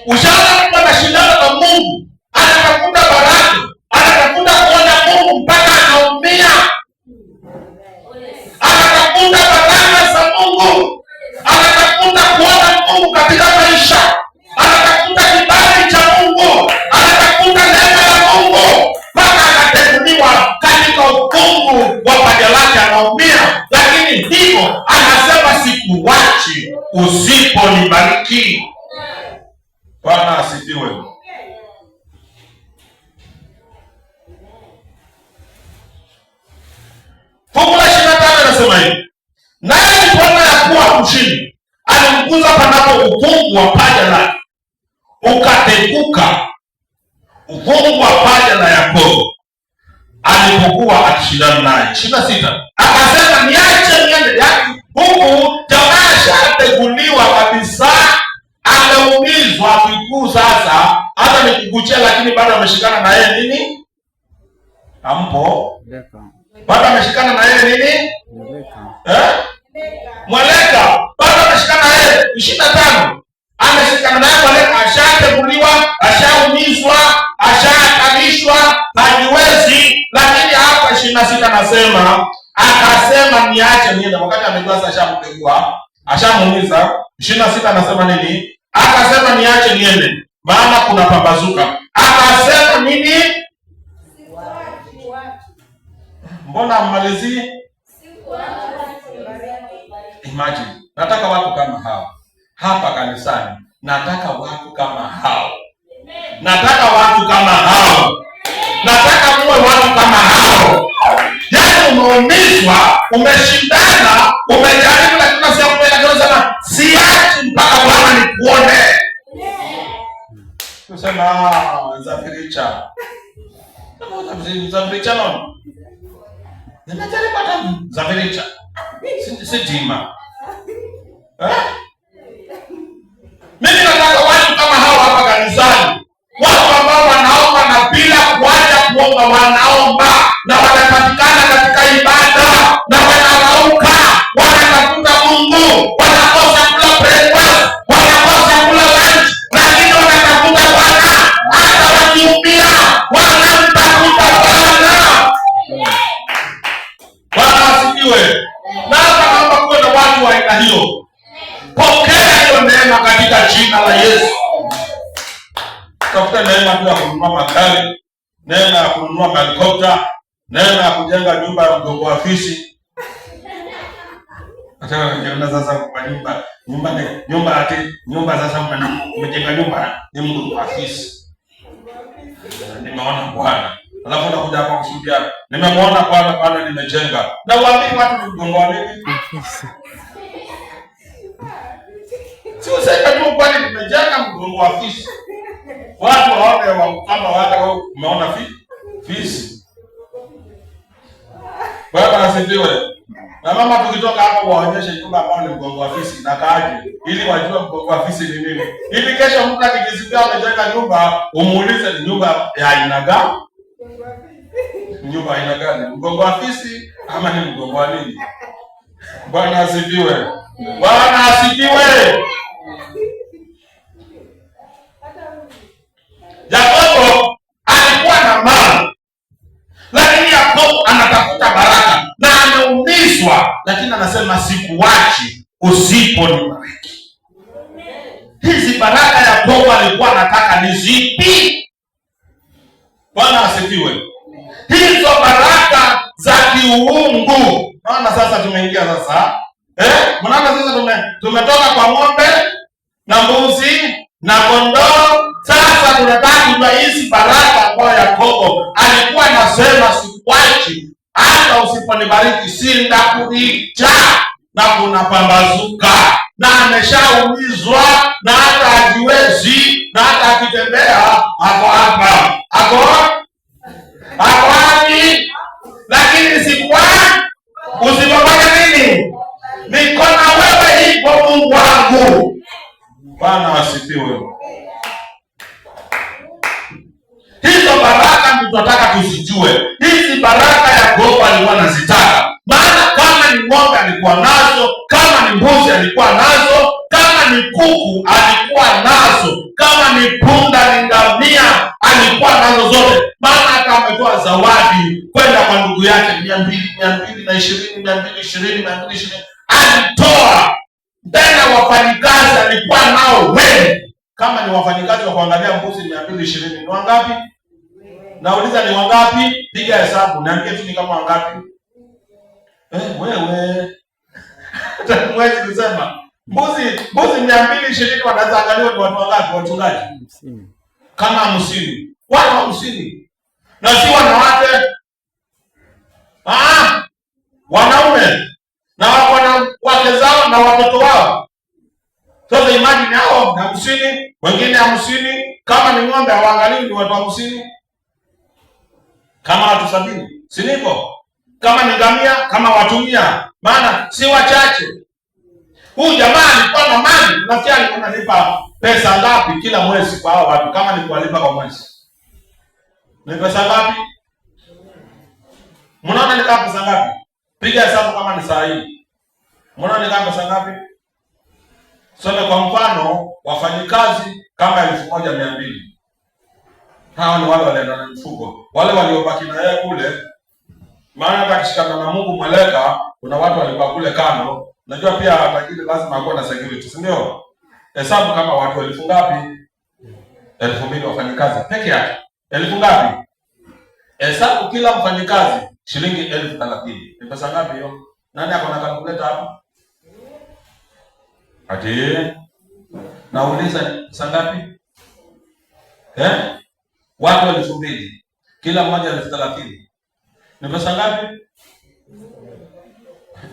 Ushaona kwamba mashindano na Mungu, anatafuta baraka, anatafuta kuona Mungu mpaka anaumia. Anatafuta baraka za Mungu, anatafuta kuona Mungu katika maisha, anatafuta kibali cha Mungu, anatafuta neema ya Mungu, mpaka anateguliwa katika ukungu wa paja lake, anaumia. Lakini hivyo anasema sikuachi usiponibariki. Bwana asifiwe. Fungu la 25 anasema hivi. Naye alipoona ya kuwa mshindi, alimguza panapo ukungu wa paja lake, ukateguka ukungu wa paja la Yakobo alipokuwa akishindana naye. 26 akasema niache niende. Yaani huku jamaa ashateguliwa kabisa, ameumizwa kikuu. Sasa hata nikikuchia, lakini bado ameshikana na yeye nini? Ampo bado ameshikana na yeye nini? Mweleka bado ameshikana na yeye. 25 ameshikana na yeye mweleka, ashateguliwa, ashaumizwa, ashakalishwa, hajiwezi. Lakini hapa 26 anasema akasema niache niende. Wakati amegwasa, ashamtegua, ashamuumiza. 26 anasema nini? Akasema niache niende, maana kuna pambazuka. Akasema nini? Mbona mmalizi? Imagine. Nataka watu kama hao hapa kanisani. Nataka watu kama hao. Nataka watu kama hao. Nataka muwe watu kama hao. Yaani umeumizwa, umeshindana, umejaribu, lakini unasema kwenda siachi mpaka Bwana nikuone. Tusema Zafiricha. Zafiricha nani? Nimejaribu hata Zafiricha. Si Jima. Mimi nataka watu kama hao hapa kanisani. Watu ambao wanaomba na bila kuacha kuomba, wanaomba na wanapatikana katika ibada na wanarauka, wanatafuta Mungu, wanakosa kula breakfast, wanakosa kula lunch, lakini wanatafuta Bwana. Hata wakiumia wanamtafuta Bwana. Bwana asifiwe. Na hapa naomba kuwe na watu wa aina hiyo. Pokea hiyo neema katika jina la Yesu. Tafuta neema ya kununua magari, neema ya kununua helikopta, neema ya kujenga nyumba ya mgongo wa fisi. Nataka kujenga sasa kwa nyumba sasa mmejenga nyumba ni mgongo wa fisi. Nimeona Bwana. Alafu nakuja hapa kushuhudia. Nimemwona Bwana nimejenga. Na waambie watu ni mgongo wa nini? Si useme tu kwani nimejenga mgongo wa fisi. Watu waone kama watu umeona fisi. Bwana asifiwe. Na mama tukitoka hapo waonyeshe nyumba ambayo ni mgongo wa fisi na kaje, ili wajue mgongo wa fisi ni nini. Ili kesho mtu akijisikia amejenga nyumba, umuulize ni nyumba ya aina gani? Nyumba aina gani? Mgongo wa fisi ama ni mgongo wa nini? Bwana asifiwe. Bwana asifiwe. Yakobo alikuwa na mali, lakini Yakobo anatafuta baraka na ameumizwa, lakini anasema sikuachi usiponibariki. Hizi baraka Yakobo alikuwa anataka ni zipi? Bwana asifiwe. Hizo baraka za kiungu. Maana sasa tumeingia sasa Mnaona sasa tumetoka kwa ng'ombe na mbuzi na kondoo, sasa tunataka kujua hizi baraka ambayo Yakobo alikuwa anasema sikuachi hata usiponibariki, sitakuacha, na kuna pambazuka, na ameshaumizwa na hata hajiwezi, na hata akitembea ako hapa, ako wapi? Lakini sikuachi. Usipofanya nini? Niko na wewe, ipo Mungu wangu. Bwana asifiwe. Hizo baraka ndio tunataka tuzijue. Hizi baraka Yakobo alikuwa anazitaka. Maana kama ni ng'ombe alikuwa nazo, kama ni mbuzi alikuwa nazo, kama ni kuku alikuwa nazo, kama ni punda ni ngamia alikuwa nazo zote. Maana hata ametoa zawadi kwenda kwa ndugu yake 220 alitoa. Tena wafanyikazi alikuwa nao wengi. Kama ni wafanyikazi wa kuangalia mbuzi 220 ni wangapi? Nauliza ni wangapi? Piga hesabu, niambie tu ni kama wangapi. Wewe mwezi kusema mbuzi 220 wanaweza angaliwa ni watu wangapi? Wachungaji kama 50. Watu 50. Na si wanawake. Wanaume na wake zao na watoto wao. Sasa imagine hao na 50, wengine 50. Kama ni ng'ombe hawaangaliwi ni watu 50. Kama watu 70, si niko? Kama ni ngamia, kama watu 100, maana si wachache. Huyu jamaa alikuwa na mali, nafikiri alikuwa analipa pesa ngapi kila mwezi kwa hao watu? Kama ni kuwalipa kwa mwezi, ni pesa ngapi? Mnaona ni kama pesa ngapi? Piga hesabu kama ni saa hii. Mnaona ni kama pesa ngapi? Sasa kwa mfano, wafanyikazi kama 1200. Hao ni wale walienda na mfuko. Wale waliobaki na yeye kule, maana hata kishikana na Mungu mweleka, kuna watu walikuwa kule kando. Najua pia tajiri lazima akuwe na security, si ndio? Hesabu kama watu 1000 ngapi? 2000 wafanyikazi peke yake. 1000 ngapi? Hesabu kila mfanyikazi shilingi 1030. Ni pesa ngapi hiyo? Nani ako na calculator hapa? Ati nauliza pesa ngapi? Watu 2000. Kila mmoja 1030. Ni pesa ngapi?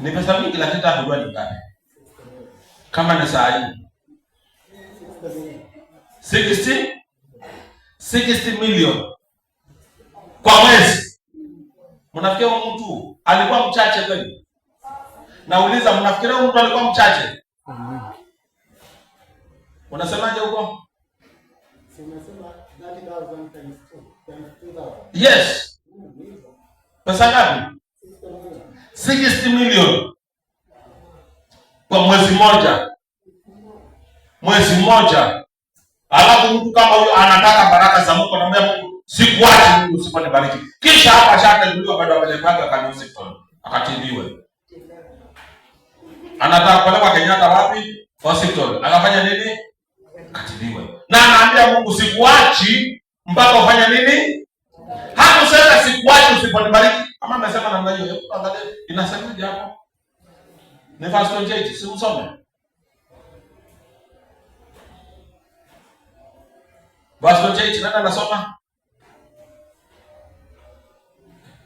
Ni pesa mingi, lakini hatajua ni ngapi. Kama ni saa hii 60 million kwa mwezi. Mnafikiria mtu alikuwa mchache kweli? Nauliza, mnafikiria mtu alikuwa mchache? Unasemaje huko? Yes. Pesa ngapi? 60 million kwa mwezi mmoja. Mwezi mmoja. Alafu mtu kama huyo anataka baraka za Mungu, anamwambia Mungu, sikuachi Mungu usiponibariki. Kisha hapa shataguliwa bado amepeleka kanisa akatibiwe. Anataka kupeleka Kenyatta wapi? Hospital. Akafanya nini? Akatibiwe. Na anaambia Mungu, sikuachi mpaka ufanye nini? Hakusema sikuachi usiponibariki. Ama amesema namna hiyo. Angalia inasemaje hapo? Ni verse 28, si msome. Verse 28, nani anasoma?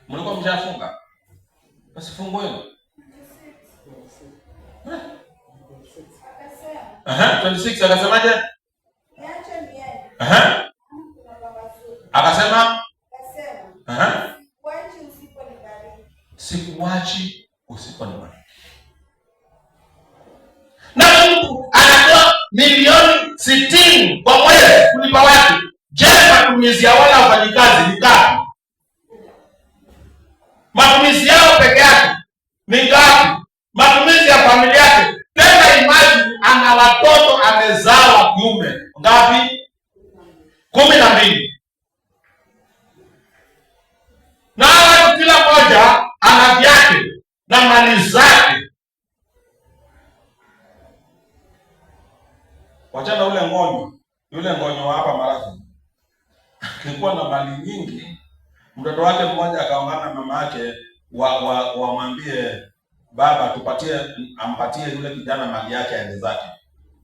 Mlikuwa mshafunga? Basi fungueni. 26 akasemaje? Akasema sikuachi usiponibariki. Na Mungu anatoa milioni 60 kwa mwezi kulipa watu. Je, matumizi ya wale wafanyikazi ni ngapi? Matumizi yao peke yake ni ngapi? Matumizi ya familia yake. Tena imagine ana watoto amezaa wa kiume ngapi? 12. Na watu kila mmoja ana vyake na mali zake. Wachana ule ngonyo, yule ngonyo wa hapa Marathon. Alikuwa na mali nyingi. Mtoto wake mmoja akaongana na mama yake wamwambie baba ampatie yule kijana mali yake aende zake.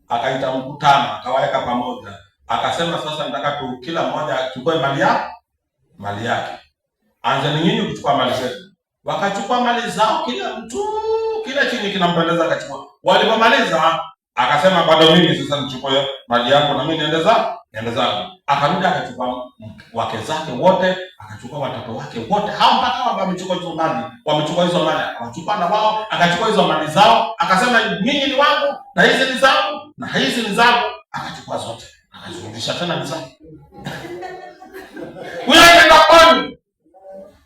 Akaita mkutano, akawaweka pamoja, akasema sasa nataka kila mmoja achukue mali yake. Anzeni nyinyi kuchukua mali zetu. Wakachukua mali zao, kila mtu kila chini kinampendeza akachukua. Walipomaliza akasema bado mimi sasa nichukue mali yangu na mimi niende zangu. Akarudi akachukua wake zake wote, akachukua watoto wake wote. Hao mpaka hao wamechukua hizo mali, akachukua na wao, akachukua hizo mali zao, akasema nyinyi ni wangu na hizi ni zangu na hizi ni zangu. Akachukua zote, akazungusha tena ni zake. Huyo anaenda kwani?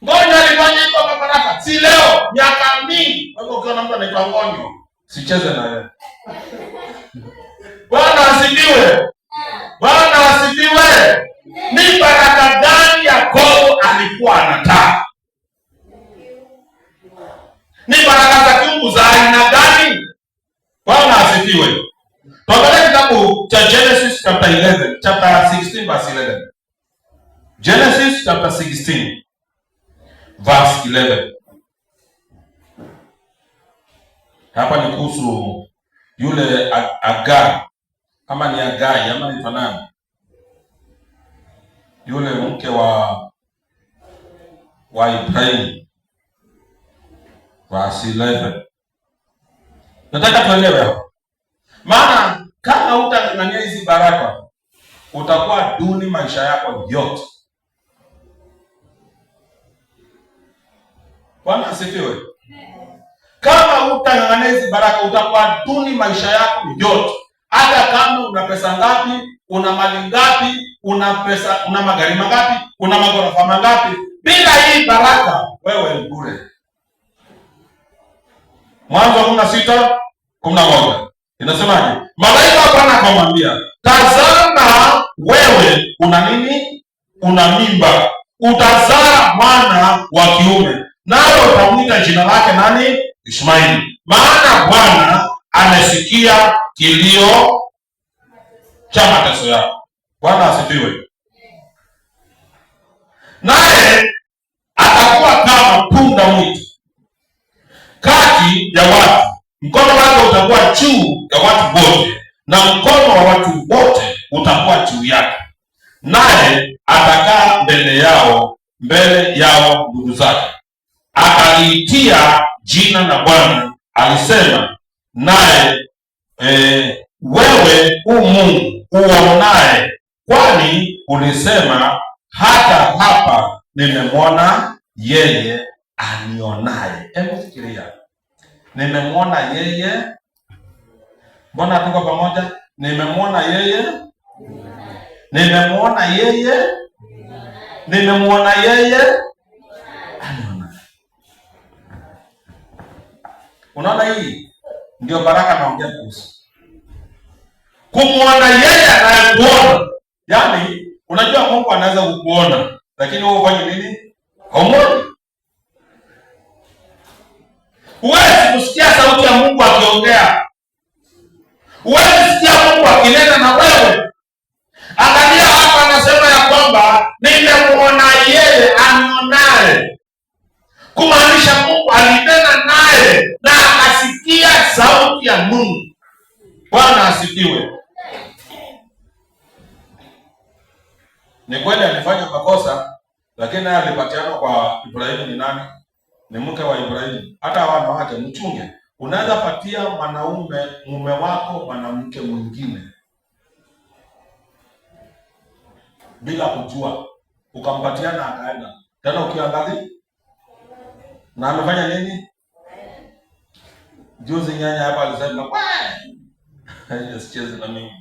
Ngoja alifanya hivyo kwa Baraka. Si leo, miaka mingi. Wewe ukiona mtu anaitwa Ngonyo, sicheze na yeye. Bwana asifiwe. Bwana asifiwe. Ni baraka gani Yakobo alikuwa anataka? Ni baraka za kiungu za aina gani? Bwana asifiwe. Tuangalie kitabu cha Genesis chapter 16 verse 11. Genesis chapter 16 verse 11. Hapa ni kuhusu yule Agar, kama ni Agai ama ni nani, yule mke wa Ibrahim. Verse 11. Nataka tuelewe hapo. Maana kama hutang'ang'ania hizi baraka, utakuwa duni maisha yako yote. Bwana asifiwe. Kama hutang'ang'ania hizi baraka, utakuwa duni maisha yako yote. Hata kama una pesa ngapi, una mali ngapi, una magari mangapi, una magorofa mangapi, bila hii baraka wewe ni bure. Mwanzo 16:11 inasemaje? Malaika wa Bwana akamwambia, tazama wewe una nini? Una mimba, utazaa mwana wa kiume, nawe utamwita jina lake nani? Ishmaeli, maana Bwana amesikia kilio cha mateso yako. Bwana asifiwe. Naye atakuwa kama punda mwitu kati ya watu, mkono wake utakuwa juu ya watu wote, na mkono wa watu wote utakuwa juu yake, naye atakaa mbele yao ndugu zake. Akaliitia jina la Bwana, alisema naye, wewe u Mungu uonaye, kwani ulisema hata hapa nimemwona yeye anionaye. Hebu fikiria, nimemwona yeye. Mbona tuko pamoja? Nimemwona yeye, nimemwona yeye, nimemwona yeye aniona. Unaona, hii ndio baraka naongea kuhusu kumwona yeye anayekuona. Yaani unajua Mungu anaweza kukuona, lakini wewe ufanye nini? Haumwoni. Huwezi kusikia sauti ya Mungu akiongea. Huwezi kusikia Mungu akinena na wewe. Angalia hapa, anasema ya kwamba nimemwona yeye anionaye. Kumaanisha Mungu alinena naye na akasikia sauti ya Mungu. Bwana asifiwe. Ni kweli alifanya makosa, lakini naye alipatiana kwa Ibrahimu. Ni nani? Ni mke wa Ibrahimu. Hata wanawake mchunge. Unaweza patia mume wako mwanamke mwingine bila kujua, ukampatia na akaenda tena, ukiangalia na amefanya nini? Juzi nyanya hapa alisema sicheze na mimi.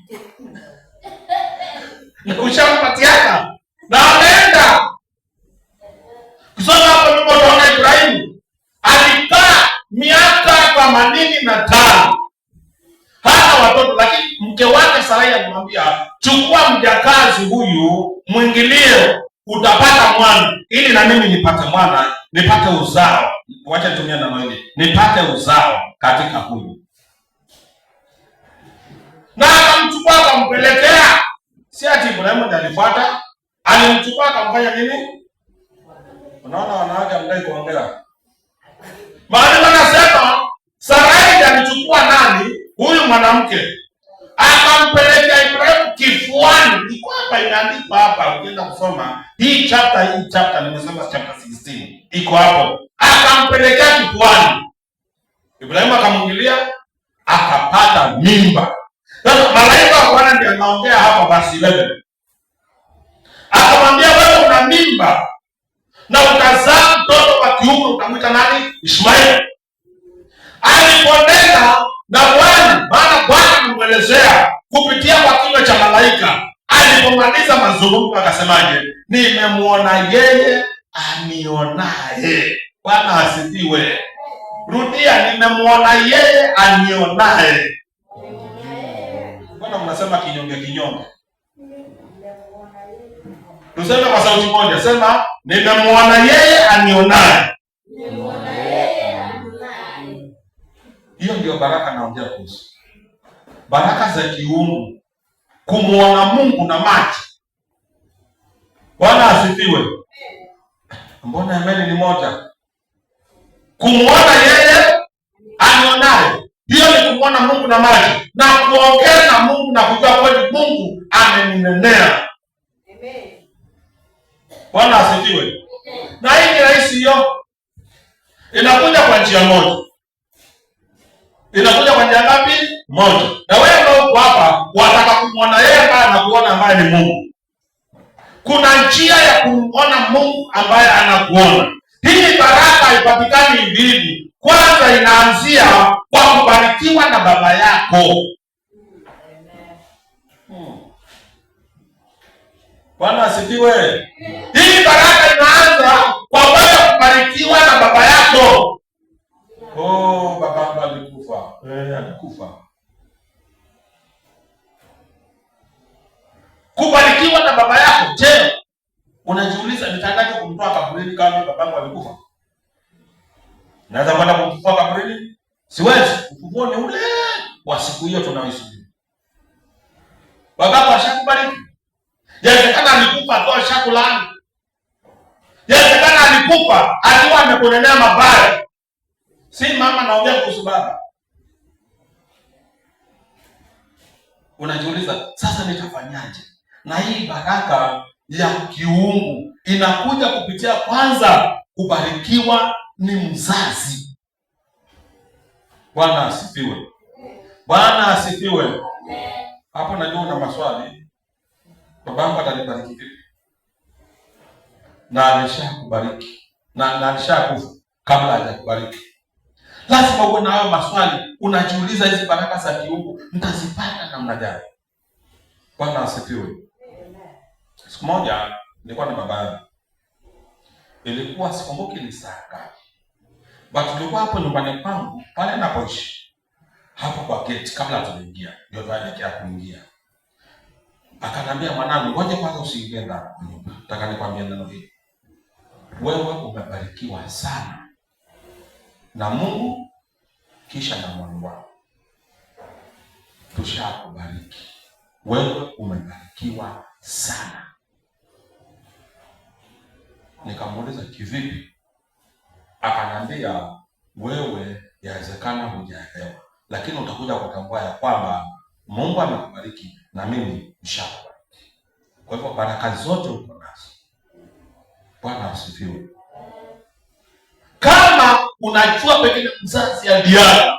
Ushampatiana na ameenda. Kusoma hapo ndipo tunaona Ibrahimu alikaa miaka 85 hana watoto, lakini mke wake Sarai alimwambia, chukua mjakazi huyu mwingilie, utapata mwana, ili na mimi nipate mwana, nipate uzao. Wacha nitumie neno hili, nipate uzao katika huyu. Na akamchukua akampelekea. Si ati Ibrahimu ndiye alifuata, alimchukua akamfanya nini? Unaona wanawake hamdai kuongea. Maana wanasema ndiye alichukua nani? Huyu mwanamke akampeleka Ibrahimu kifuani. Iko hapa, inaandikwa hapa, ukienda kusoma hii chapter nimesema chapter 16 iko hapo. Akampeleka kifuani, Ibrahimu akamwingilia, akapata mimba. Sasa malaika wa Bwana ndiye anaongea hapa basi 11. Akamwambia, wewe una mimba na utazaa mtoto wa kiume, utamwita nani? Ishmaeli. Aliponena na Bwana, maana Bwana alimwelezea kupitia kwa kinywa cha malaika. Alipomaliza mazungumzo akasemaje? Nimemwona yeye anionaye. Bwana asifiwe. Rudia, nimemwona yeye anionaye. Bwana, mnasema kinyonge kinyonge. Tuseme kwa sauti moja, sema nimemwona yeye anionaye. Hiyo ndio baraka naongea kuhusu. Baraka za kiungu, kumwona Mungu na macho. Bwana asifiwe. Mbona ameni ni moja? Kumwona yeye anionaye, hiyo ni kumwona Mungu na macho, na kuongea na Mungu na kujua kweli Mungu ameninenea. Bwana asifiwe. Na hii ni rahisi, hiyo inakuja kwa njia moja. Inakuja kwa njia ngapi? Moja. Na wewe ndio uko hapa, wataka kumwona yeye ambaye anakuona, ambaye ni Mungu. Kuna njia ya kumwona Mungu ambaye anakuona. Hii baraka haipatikani hivi. Kwanza inaanzia kwa kubarikiwa na baba yako. Bwana asifiwe. Hii baraka inaanza kwa wewe kubarikiwa na baba yako. Oh, baba alikufa. Alikufa. Kubarikiwa na baba yako. Je, unajiuliza nitaandaje kumtoa kaburini kama babangu alikufa? Naweza kwenda kumfufua kaburini? Siwezi. Ufufuo ni ule wa siku hiyo tunaoisubiri. Babako ashakubariki. Yawezekana alikufa akiwa shakulaani. Yawezekana alikufa akiwa amekunenea mabaya. Si mama, naongea kuhusu baba. Unajiuliza sasa nitafanyaje? Na hii baraka ya kiungu inakuja kupitia kwanza kubarikiwa ni mzazi. Bwana asifiwe. Bwana asifiwe. Hapo najua una maswali. Babangu atanibariki vipi? Na alishakubariki. Na alishakufa kabla hajakubariki. Lazima uwe na hayo maswali. Unajiuliza hizi baraka za kiungu nitazipata namna gani? Bwana asifiwe. Siku moja nilikuwa na baba yangu. Ilikuwa sikumbuki ni saa ngapi. But tulikuwa hapo nyumbani kwangu pale ninapoishi. Hapo kwa gate kabla tunaingia. Ndio tunaelekea kuingia. Akanambia, mwanangu, ngoja kwanza usiingie ndani kwa nyumba. Nataka nikwambie neno hili. Wewe umebarikiwa sana na Mungu kisha na mwana wako. Tushakubariki. Wewe umebarikiwa sana. Nikamuuliza kivipi? Akanambia, wewe yawezekana hujaelewa, lakini utakuja kutambua ya kwamba Mungu amekubariki na mimi nishakubariki. Kwa hivyo baraka zote uko nazo. Bwana asifiwe. Kama unajua pengine mzazi aliaga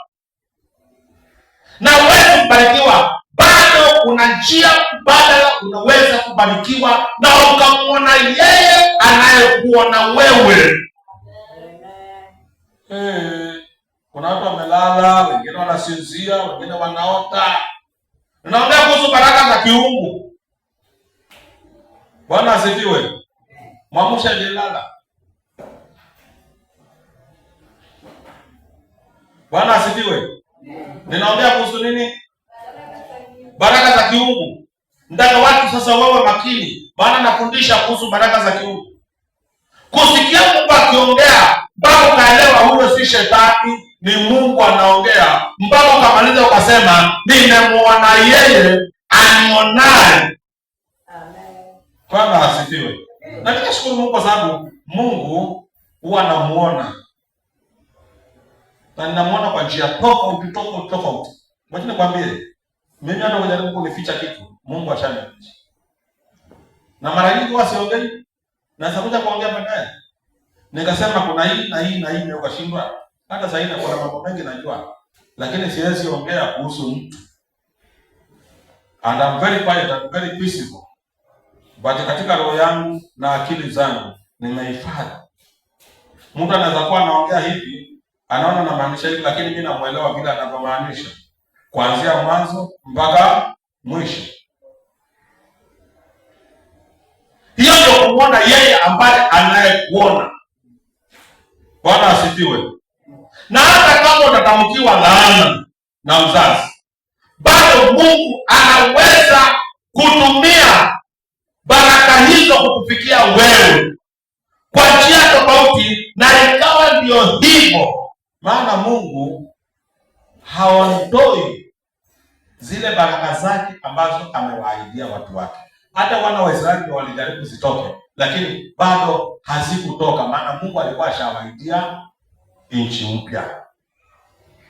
na uweze kubarikiwa, bado kuna njia mbadala unaweza kubarikiwa na ukamwona yeye anayekuona wewe. Kuna watu wamelala, wengine wanasinzia, wengine wanaota. Naongea kuhusu baraka za kiungu. Bwana asifiwe. Mwamusha alilala. Bwana asifiwe. Ninaongea kuhusu nini? Baraka za kiungu. Nataka watu sasa wawe makini, maana nafundisha kuhusu baraka za kiungu. Kusikia Mungu akiongea mpaka ukaelewa huyo si shetani, ni Mungu anaongea, mpaka ukamaliza ukasema nimemwona yeye anionaye. Amen. Bwana asifiwe. Na ninashukuru Mungu kwa sababu Mungu huwa anamuona. na ninamwona kwa njia tofauti. Ngoja nikwambie, mimi hata kujaribu kunificha kitu, Mungu ashanificha. Na mara nyingi wasiongei, na sababu kuongea baadaye. Nikasema kuna hii na hii na hii, ukashindwa. Hata sasa hivi kuna mambo mengi najua, lakini siwezi ongea kuhusu mtu. And I'm very quiet and very peaceful. But katika roho yangu na akili zangu nimehifadhi. Mtu anaweza kuwa anaongea hivi, anaona na maanisha hivi, lakini mimi namuelewa vile anavyomaanisha. Kuanzia mwanzo mpaka mwisho. Hiyo ndio kumwona yeye ambaye anayekuona. Bwana asifiwe. Na hata kama utatamkiwa laana na mzazi, bado Mungu anaweza kutumia baraka hizo kukufikia wewe kwa njia tofauti, na ikawa ndio hivyo. Maana Mungu haondoi zile baraka zake ambazo amewaahidia watu wake. Hata wana wa Israeli walijaribu zitoke, lakini bado hazikutoka, maana Mungu alikuwa ashawaahidia nchi mpya.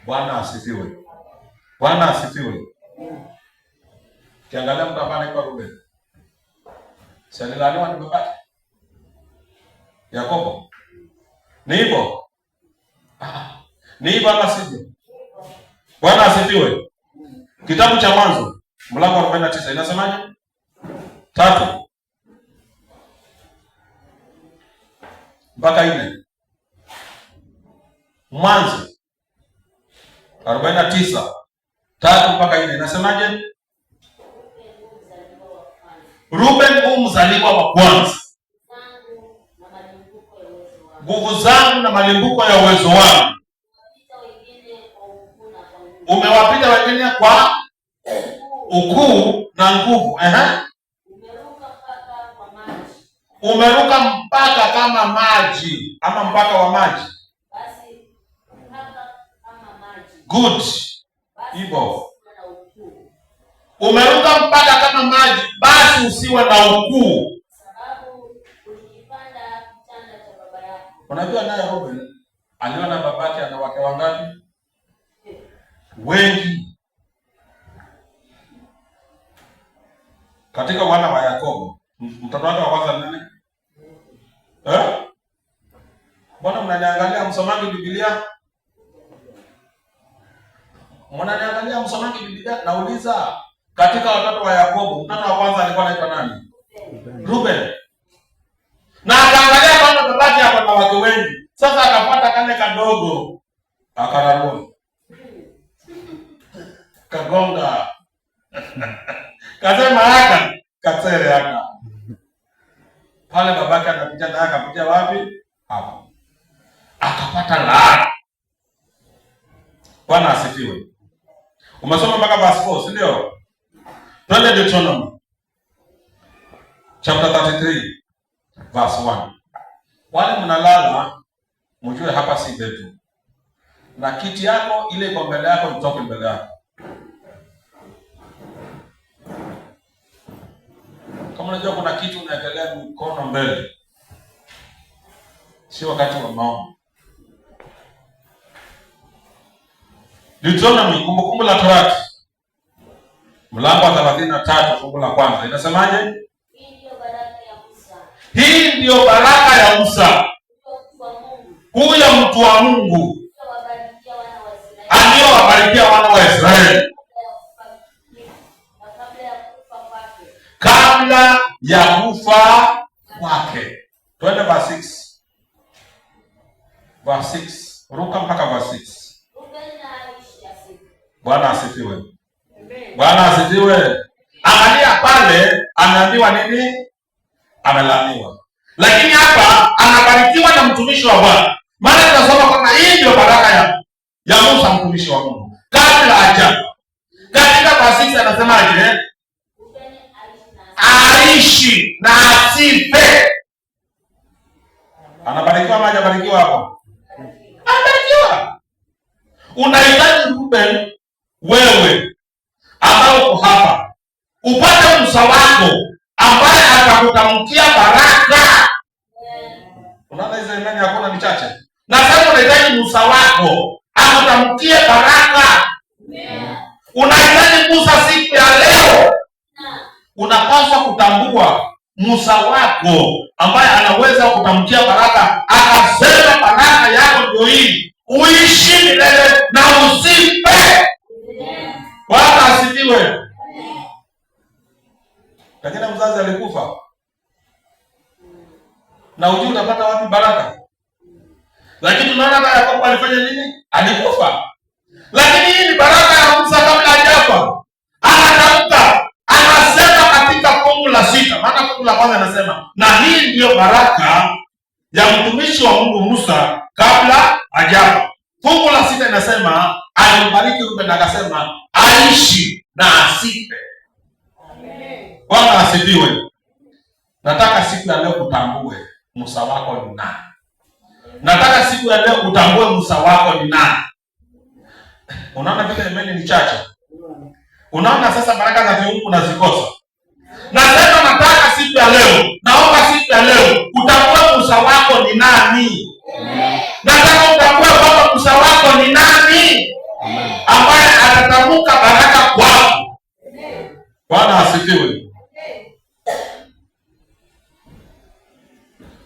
Bwana asifiwe. Bwana asifiwe. Kiangalia mtu ambaye anaitwa Ruben. Si alilaniwa ni babake Yakobo? Ni hivyo? Ni hivyo ama sivyo? Bwana asifiwe. Kitabu cha Mwanzo mlango 49 inasemaje? 3 mpaka 4. Mwanzo 49 3 mpaka 4 inasemaje? Ruben mzaliwa wa kwanza, nguvu zangu na malimbuko ya uwezo wangu. Umewapita wengine kwa ukuu na nguvu. Umeruka mpaka kama maji, ama mpaka wa maji. Good. Hivyo. Umeruka mpaka kama maji, basi usiwe na ukuu. Sababu ulikipanda kitanda cha baba yako. Unajua naye Ruben aliona babake ana wake wangapi? Wengi. Katika wana wa Yakobo, mtoto wake wa kwanza nani? Mbona mnaniangalia msomaji Biblia? Mnaniangalia msomaji Biblia? Nauliza, katika watoto wa Yakobo, mtoto wa kwanza alikuwa anaitwa nani? Ruben. Na akaangalia kama babake hapo na wake wengi. Sasa akapata kale kadogo, akararua. Kagonga. Kasema haka, katsere haka. Pale babake anapitia na akapitia wapi? Hapo. Akapata laana. Bwana asifiwe. Umesoma mpaka verse 4, si ndio? Twende Deuteronomy chapter 33 verse 1. Wale mnalala mjue hapa si betu. Na kiti yako ile iko mbele yako itoke mbele yako. Kama unajua kuna kitu unaekelea mkono mbele, sio wakati wa maombi. Deuteronomy, kumbukumbu la Torati, mlango wa 33 fungu la kwanza inasemaje? Hii ndio baraka ya Musa, huyo mtu wa Mungu aliyowabarikia wana wa Israeli kabla ya kufa kwake. Twende verse 6. Verse 6. Ruka mpaka verse 6. Bwana asifiwe. Bwana asifiwe. Angalia pale anaambiwa nini? Amelaaniwa. Lakini hapa anabarikiwa na mtumishi wa Bwana. Maana tunasoma kwamba hii ndio baraka ya Musa mtumishi wa Mungu kabla hajafa. Katika verse 6 anasemaje? Aishi na asife. Anabarikiwa ama hajabarikiwa hapo? Anabarikiwa. Unahitaji Ruben, wewe ambao uko hapa, upate Musa wako ambaye atakutamkia baraka. Unaona hizo imani hakuna ni chache. Na sasa unahitaji Musa wako akutamkie baraka. Unahitaji Musa siku ya leo. Unapaswa kutambua Musa wako ambaye anaweza kutamkia baraka, akasema baraka yako ndio hii, uishi milele na usife. Bwana asifiwe. Lakini mzazi alikufa, na ujui utapata wapi baraka. Lakini tunaona hata Yakobo alifanya nini? Alikufa. Lakini hii ni baraka ya Musa kabla hajafa. Anatamka, anasema katika fungu la 6. Maana fungu la kwanza anasema, na hii ndiyo baraka ya mtumishi wa Mungu Musa kabla hajafa. Fungu la 6 inasema alimbariki Reuben na akasema aishi na asife. Bwana asifiwe. Nataka siku ya leo utambue Musa wako ni nani. Nataka siku ya leo utambue Musa wako ni nani. Unaona vile imani ni chache. Unaona sasa baraka za kiungu unazikosa. Nasema nataka siku ya leo, naomba siku ya leo utambue Musa wako ni nani. Nataka utambue kwamba Musa wako ni nani ambaye atatamka baraka kwako. Bwana asifiwe.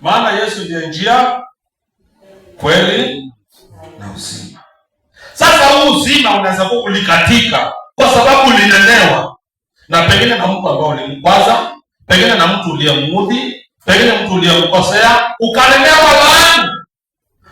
Maana Yesu ndiye njia, kweli na uzima. Sasa huu uzima unaweza kuwa ulikatika kwa sababu ulinenewa na pengine na mtu ambao ulimkwaza, pengine na mtu uliyemuudhi, pengine mtu uliyemkosea, ukanenewa laana.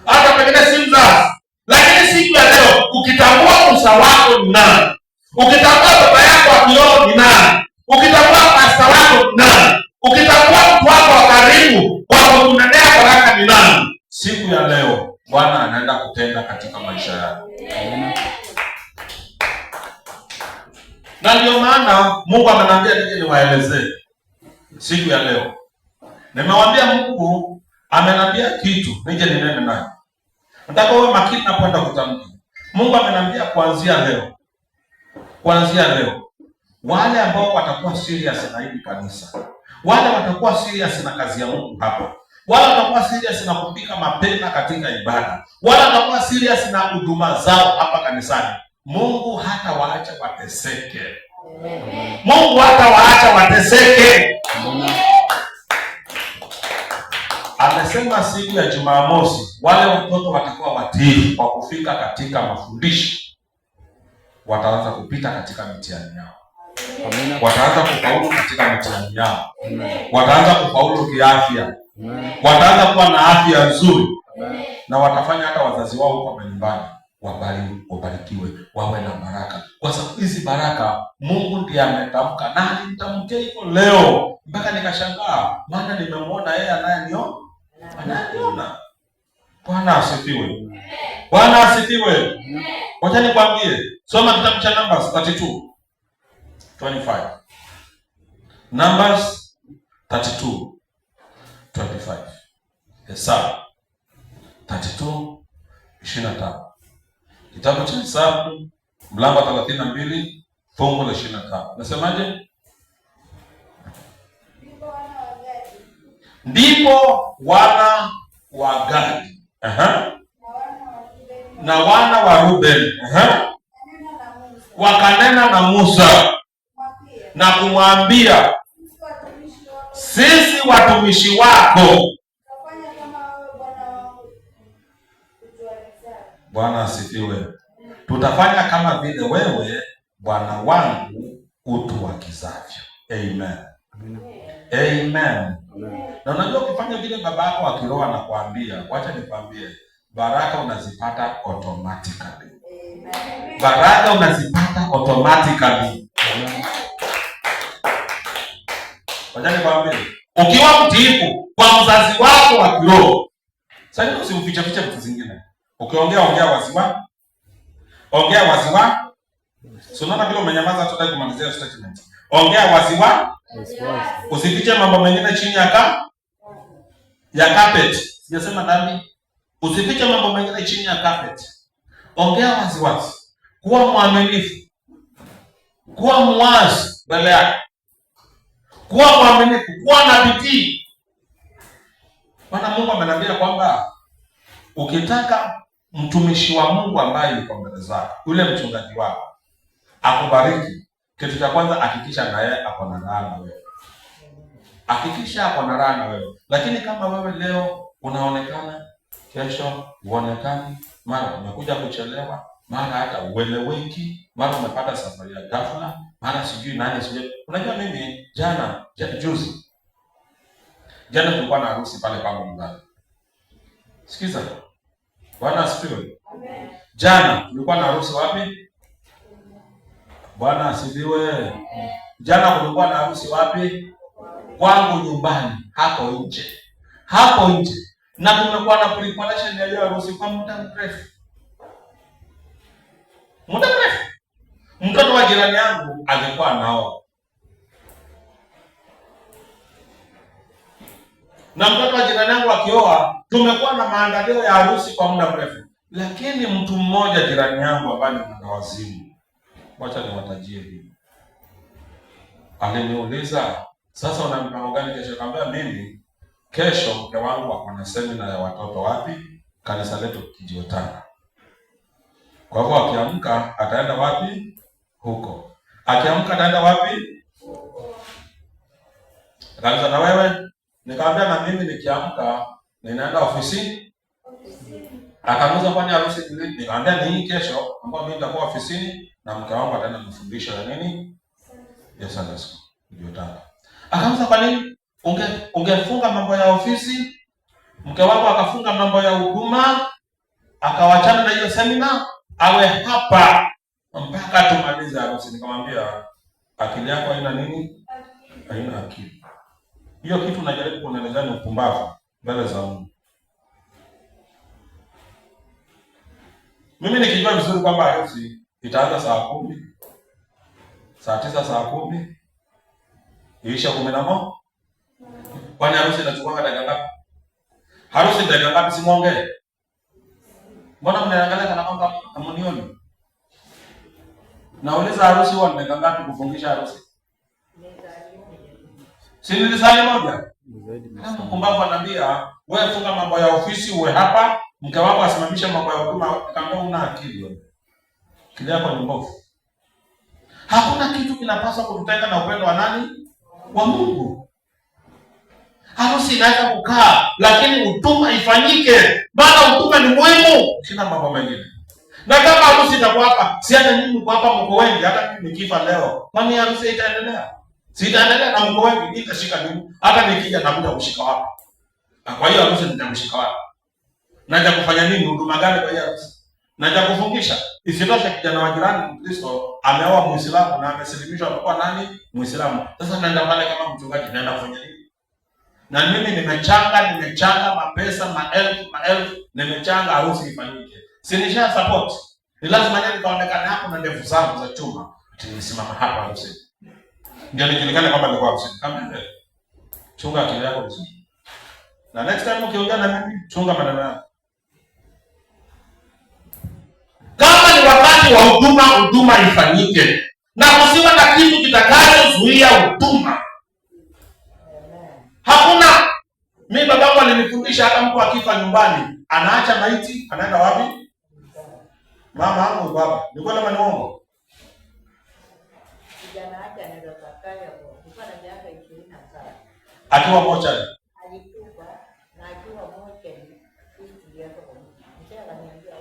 Hata pengine si mzazi. Lakini siku ya leo ukitambua Musa wako ni nani, ukitambua baba yako wa kiroho ni nani, ukitambua pasta wako ni nani, ukitambua mtu wako wa karibu kwa kunenea baraka ni nani, siku ya leo Bwana anaenda kutenda katika maisha yako. Na ndio maana Mungu ameniambia nije niwaelezee siku ya leo. Nimewaambia Mungu ameniambia kitu nije ninene naye. Nataka uwe makini na kwenda kutamka. Mungu ameniambia kuanzia leo wale ambao watakuwa serious na hili kanisa, wale watakuwa serious na kazi ya Mungu hapa, wale watakuwa serious na kupika mapema katika ibada, wale watakuwa serious na huduma zao hapa kanisani, Mungu hata waacha wateseke. Mungu hata waacha wateseke. Amesema siku ya Jumamosi wale watoto watakuwa watii kwa kufika katika mafundisho, wataanza kupita katika mitihani yao. Wataanza kufaulu katika mitihani yao. Wataanza kufaulu kiafya. Wataanza kuwa na afya nzuri. Na watafanya hata wazazi wao huko nyumbani wabarikiwe, wawe na baraka. Kwa sababu hizi baraka Mungu ndiye ametamka, na alimtamkia hivyo leo mpaka nikashangaa, maana nimemwona yeye ananiona. Bwana asifiwe. Bwana asifiwe. Wacha nikwambie, soma kitabu cha Numbers 32:25. Numbers 32:25. Hesabu 32:25. Kitabu cha Hesabu mlango 32 fungu la 25. Nasemaje? Ndipo wana wa Gadi na wana wa Rubeni wakanena na Musa na kumwambia, sisi watumishi wako. Bwana asifiwe. Tutafanya kama vile wewe bwana wangu utuagizavyo. Amen. Amen. Na unajua ukifanya vile baba yako wa kiroho anakuambia, wacha nikwambie, baraka unazipata automatically. Baraka unazipata automatically. Wacha nikwambie, ukiwa mtiifu kwa mzazi wako wa kiroho, sasa usimfiche vitu zingine. Ukiongea waziwa. Ongea waziwa. So unaona vile umenyamaza hata kumalizia statement. Ongea waziwa. Usifiche mambo mengine chini ya carpet. Sijasema dhambi. Usifiche mambo mengine chini ya carpet. Ongea waziwazi. Kuwa mwaminifu. Kuwa mwazi mbele yake. Kuwa mwaminifu, kuwa na bidii. Bwana Mungu ameniambia kwamba ukitaka mtumishi wa Mungu ambaye yuko mbele zako, yule mchungaji wako akubariki, kitu cha kwanza hakikisha na yeye ako na raha na wewe. Hakikisha ako na raha na wewe. Lakini kama wewe leo unaonekana, kesho uonekani, mara umekuja kuchelewa, mara hata ueleweki, mara umepata safari ya ghafla, mara sijui nani sijui. Unajua mimi juzi tulikuwa na harusi pale kwangu nyumbani. Sikiza. Bwana asifiwe. Amen. Jana tulikuwa na harusi wapi? Bwana asifiwe. Jana kulikuwa na harusi wapi? Kwangu nyumbani, hapo nje. Hapo nje. Na tumekuwa na preparation ya hiyo harusi kwa muda mrefu. Muda mrefu. Mtoto wa jirani yangu alikuwa nao. Na mtoto wa jirani yangu akioa, tumekuwa na maandalio ya harusi kwa muda mrefu. Lakini mtu mmoja jirani yangu ambaye ni mwendawazimu, wacha niwatajie hivi, aliniuliza, sasa una mpango gani kesho? Nikamwambia mimi kesho mke wangu ako na semina ya watoto wapi? Kanisa letu Kijiotana. Kwa hivyo akiamka ataenda wapi? Huko. Akiamka ataenda wapi? Kanisa. Na wewe? Nikamwambia na mimi nikiamka ninaenda ofisini. Akamuuliza kwani harusi ni lini? Nikamwambia ni hii kesho, ambapo mimi nitakuwa ofisini na mke wangu ataenda mafundisho ya nini? Ya Sunday school. Kijiotana. Akamuuliza kwa nini? Ungefunga mambo ya ofisi, mke wako akafunga mambo ya huduma, akawachana na hiyo semina, awe hapa mpaka tumalize harusi. Nikamwambia akili yako haina nini? Haina akili. Hiyo kitu unajaribu kuoneleza ni upumbavu mbele za Mungu. Mimi nikijua vizuri kwamba harusi itaanza saa 10, saa 9, saa 10, iisha 11. Kwani harusi inachukua dakika ngapi? Harusi dakika ngapi? Simuongee. Mbona mnaangalia kana kwamba hamunioni? Nauliza harusi huwa dakika ngapi kufungisha harusi? Si ni saa moja? Mpumbavu anambia, wewe funga mambo ya ofisi uwe hapa, mke wako asimamisha mambo ya huduma. Kama una akili wewe. Akili yako ni mbovu. Hakuna kitu kinapaswa kututenga na upendo wa nani? Wa Mungu. Harusi inaweza kukaa, lakini huduma ifanyike. Maana huduma ni muhimu, sina mambo mengine. Na kama harusi itakuwa hapa, si hata nyinyi mko hapa mko wengi, hata mimi nikifa leo, kwani harusi itaendelea? Si itaendelea na mko wengi, nitashika nini? Hata nikija nakuja kushika wapi? Kwa hiyo harusi nitamshika wapi? Naja kufanya nini? Huduma gani kwa hiyo harusi? Naja kufungisha. Isitoshe kijana wa jirani Mkristo ameoa Muislamu na amesilimishwa kwa nani? Muislamu. Sasa naenda pale kama mchungaji naenda kufanya nini? Na mimi nimechanga mapesa maelfu nimechanga harusi ifanyike. Si nisha support. Ni lazima nani kaonekane hapo na ndevu zangu za chuma. Nisimama hapa harusi. Ndio nijulikane kwamba niko harusi. Kama ndio. Chunga akili yako vizuri. Na next time ukiongea na mimi, chunga maneno yako. Kama ni wakati wa huduma ifanyike. Na kusiwe na kitu kitakachozuia huduma. Hakuna. Mimi babangu alinifundisha hata mtu akifa nyumbani, anaacha maiti, anaenda wapi? Mama yangu yuko hapa. Ni kweli ama ni uongo? Kijana wake anaenda Bakari hapo. Alikuwa na miaka 27. Akiwa mochari. Alikufa na akiwa mochari. Sisi hapo kwa mtu. Mzee ananiambia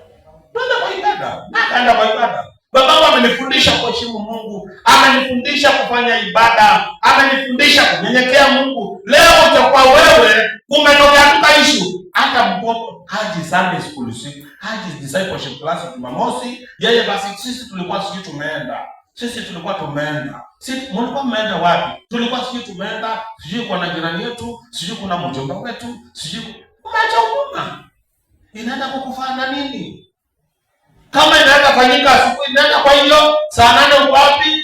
Nenda kwa ibada. Babangu amenifundisha kuheshimu Mungu, amenifundisha kufanya ibada, amenifundisha kunyenyekea Mungu. Leo utakuwa wewe umetokea tuka issue. Hata mtoto haji Sunday school siku, haji discipleship class Jumamosi, yeye basi sisi tulikuwa sisi tumeenda. Sisi mlikuwa mmeenda wapi? Tulikuwa sisi tumeenda, sijui kwa na jirani yetu, sijui kuna mjomba wetu, sijui umeacha huduma. Inaenda kukufanya nini? Kama inaweza fanyika asubuhi, inaenda kwa hiyo saa 8 uko wapi?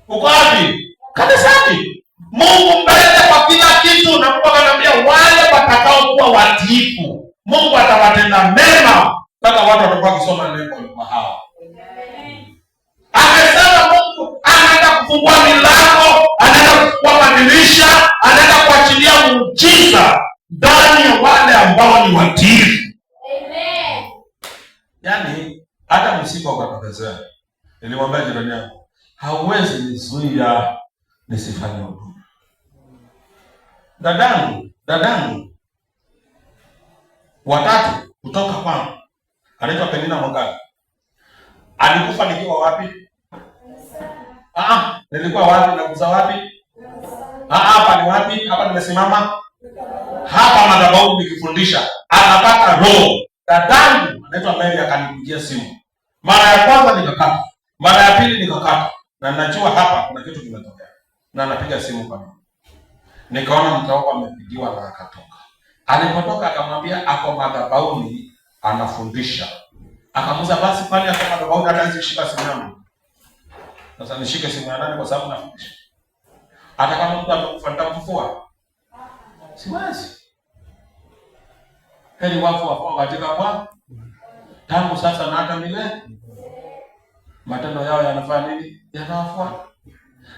Uko wapi? Kanisani. Mungu mbele kwa kila kitu, na Mungu ananiambia wale watakao kuwa watiifu, Mungu atawatenda mema mpaka watu watakuwa wakisoma neno kwa hao. Amesema Mungu anaenda kufungua milango, anaenda kufungua madirisha, anaenda kuachilia muujiza ndani ya wale ambao ni watiifu. yaani hata msiba ukatokezea. Nilimwambia jirani yangu, hauwezi nizuia nisifanye huduma. Dadangu watatu kutoka kwangu anaitwa Penina Mwangala. Alikufa nikiwa wapi? Nilikuwa wapi? Nakuza wapi? Hapa ni wapi? Hapa nimesimama hapa madhabahu nikifundisha, anapata roho. Dadangu anaitwa Mary akanipigia simu. Mara ya kwanza nikakata, mara ya pili nikakata, na najua hapa kuna kitu kimetokea. Na anapiga simu kwa mimi. Nikaona mke wako amepigiwa na akatoka. Alipotoka akamwambia ako madhabahuni anafundisha. Akamuza basi pale ako madhabahuni hata nishika simu yangu. Sasa nishike simu ya nani kwa sababu nafundisha? Hata kama mtu amekufa nitamfufua. Siwezi. Heri wafu wafao katika kwa tangu sasa na hata milele. Matendo yao yanafanya nini? Yanawafuata.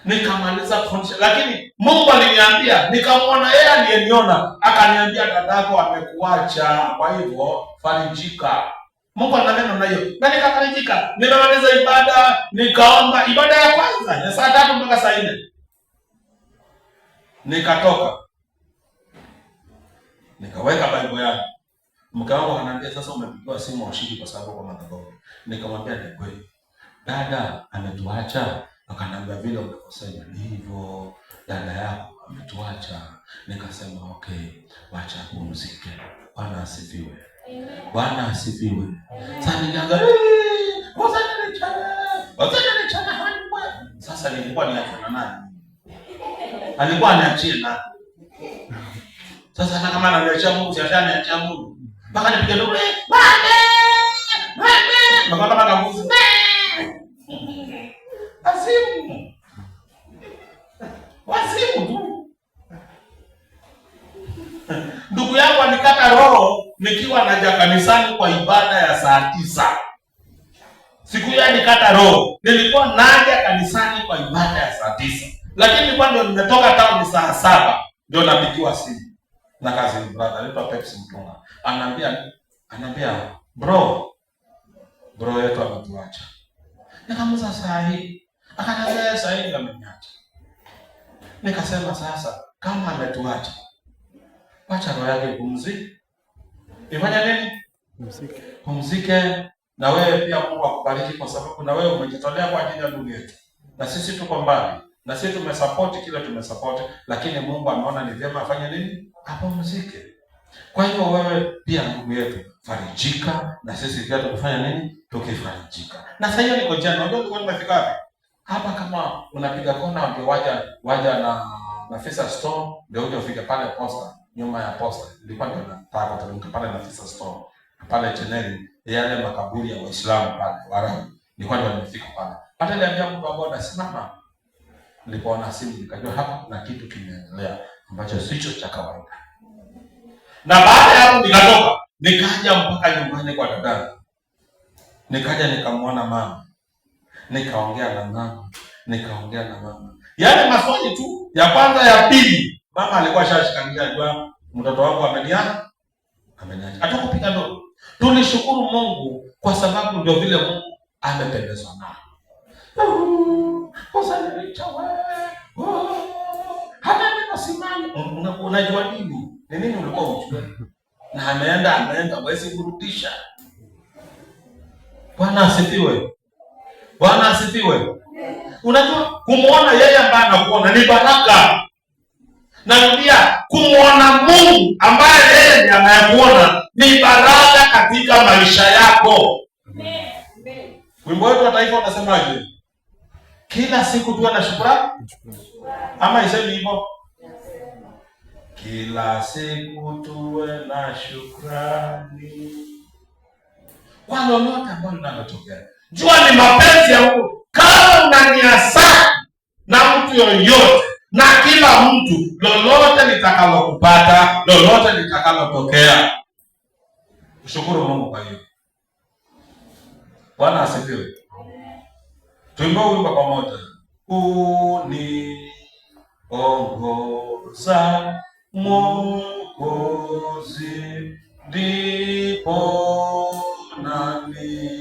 Nikamaliza kufundisha, lakini Mungu aliniambia, nikamwona yeye aliyeniona, akaniambia dadako amekuacha, kwa hivyo farijika. Mungu ana neno na hiyo. Na nikafarijika. Nimemaliza ibada, nikaomba ibada ya kwanza ya saa 3 mpaka saa 4. Nikatoka. Nikaweka Biblia yangu. Mke wangu ananiambia sasa umepigiwa simu washiki kwa sababu kwa madhabahu. Nikamwambia ni kweli. Dada ametuacha. Akaniambia vile umekosea ni hivyo. Dada yako ametuacha. Nikasema okay, wacha pumzike. Bwana asifiwe. Bwana asifiwe. Sasa niliangalia sasa nilikuwa niache na nani? Alikuwa aniachie nani? Sasa hata kama ananiachia Mungu, si ataniachia Mungu. Mpaka nipige nduru, Mpaka kama kambuzi. Wasimu tu. Ndugu yangu anikata roho nikiwa naja kanisani kwa ibada ya saa 9. Siku hiyo anikata roho. Nilikuwa naja kanisani kwa ibada ya saa 9. Lakini nilikuwa ndio nimetoka town saa 7 ndio napigiwa simu. Na kazi brother anaitwa Pepsi Mtunga. Ananiambia bro yetu ametuacha. Nikamuza saa hii. Akaniambia saa hii ameniacha. Nikasema sasa kama ametuacha, acha roho yake pumzike. Ifanya nini? Pumzike. Na wewe pia Mungu akubariki kwa sababu na wewe umejitolea kwa ajili ya ndugu yetu. Na sisi tuko mbali. Na sisi tumesupport kile tumesupport, lakini Mungu ameona ni vyema afanye nini? Apumzike. Kwa hiyo wewe pia ndugu yetu farijika, na sisi pia tukifanya nini? Tukifarijika. Na sasa hiyo niko jana, unajua tulikuwa tumefika wapi? Hapa kama unapiga kona ndio waja na Fisa Store, ndio uje ufike pale posta, nyuma ya posta. Nilikuwa nataka kuteremka pale na Fisa Store. Pale Cheneli, yale makaburi ya Waislamu pale, Waarabu. Nilikuwa ndio nimefika pale. Hata niliambia mtu ambao anasimama. Nilipoona simu nikajua hapa kuna kitu kimeendelea ambacho sicho cha kawaida. Na baada ya hapo nikatoka, nikaja mpaka nyumbani kwa dada. Nikaja nikamwona mama. Nikaongea na mama. Yaani maswali tu ya kwanza ya pili. Mama alikuwa shashikania jua mtoto wangu ameniacha. Hatukupiga ndoto. Tulishukuru Mungu kwa sababu ndio vile Mungu amependezwa nao. Hata ninasimama. Unajua nini? Ni nini ulikuwa unajua? Na ameenda mwezi kurudisha. Bwana asifiwe. Unajua kumuona yeye ambaye anakuona ni baraka. Na pia kumuona Mungu ambaye yeye ndiye anayekuona ni baraka katika maisha yako. Wimbo wetu wa taifa unasemaje? Kila siku tuwe na shukrani. Ama isemi hivyo? Kila siku tuwe na shukrani kwa lolote ambalo linatokea. Jua ni mapenzi ya Mungu. Kama unaniasa na mtu yoyote na kila mtu, lolote litakalokupata, lolote litakalotokea, ushukuru Mungu kwa hiyo. Bwana asifiwe. Tuimbe wimbo pamoja. Uniongoza Mwokozi, ndipo nami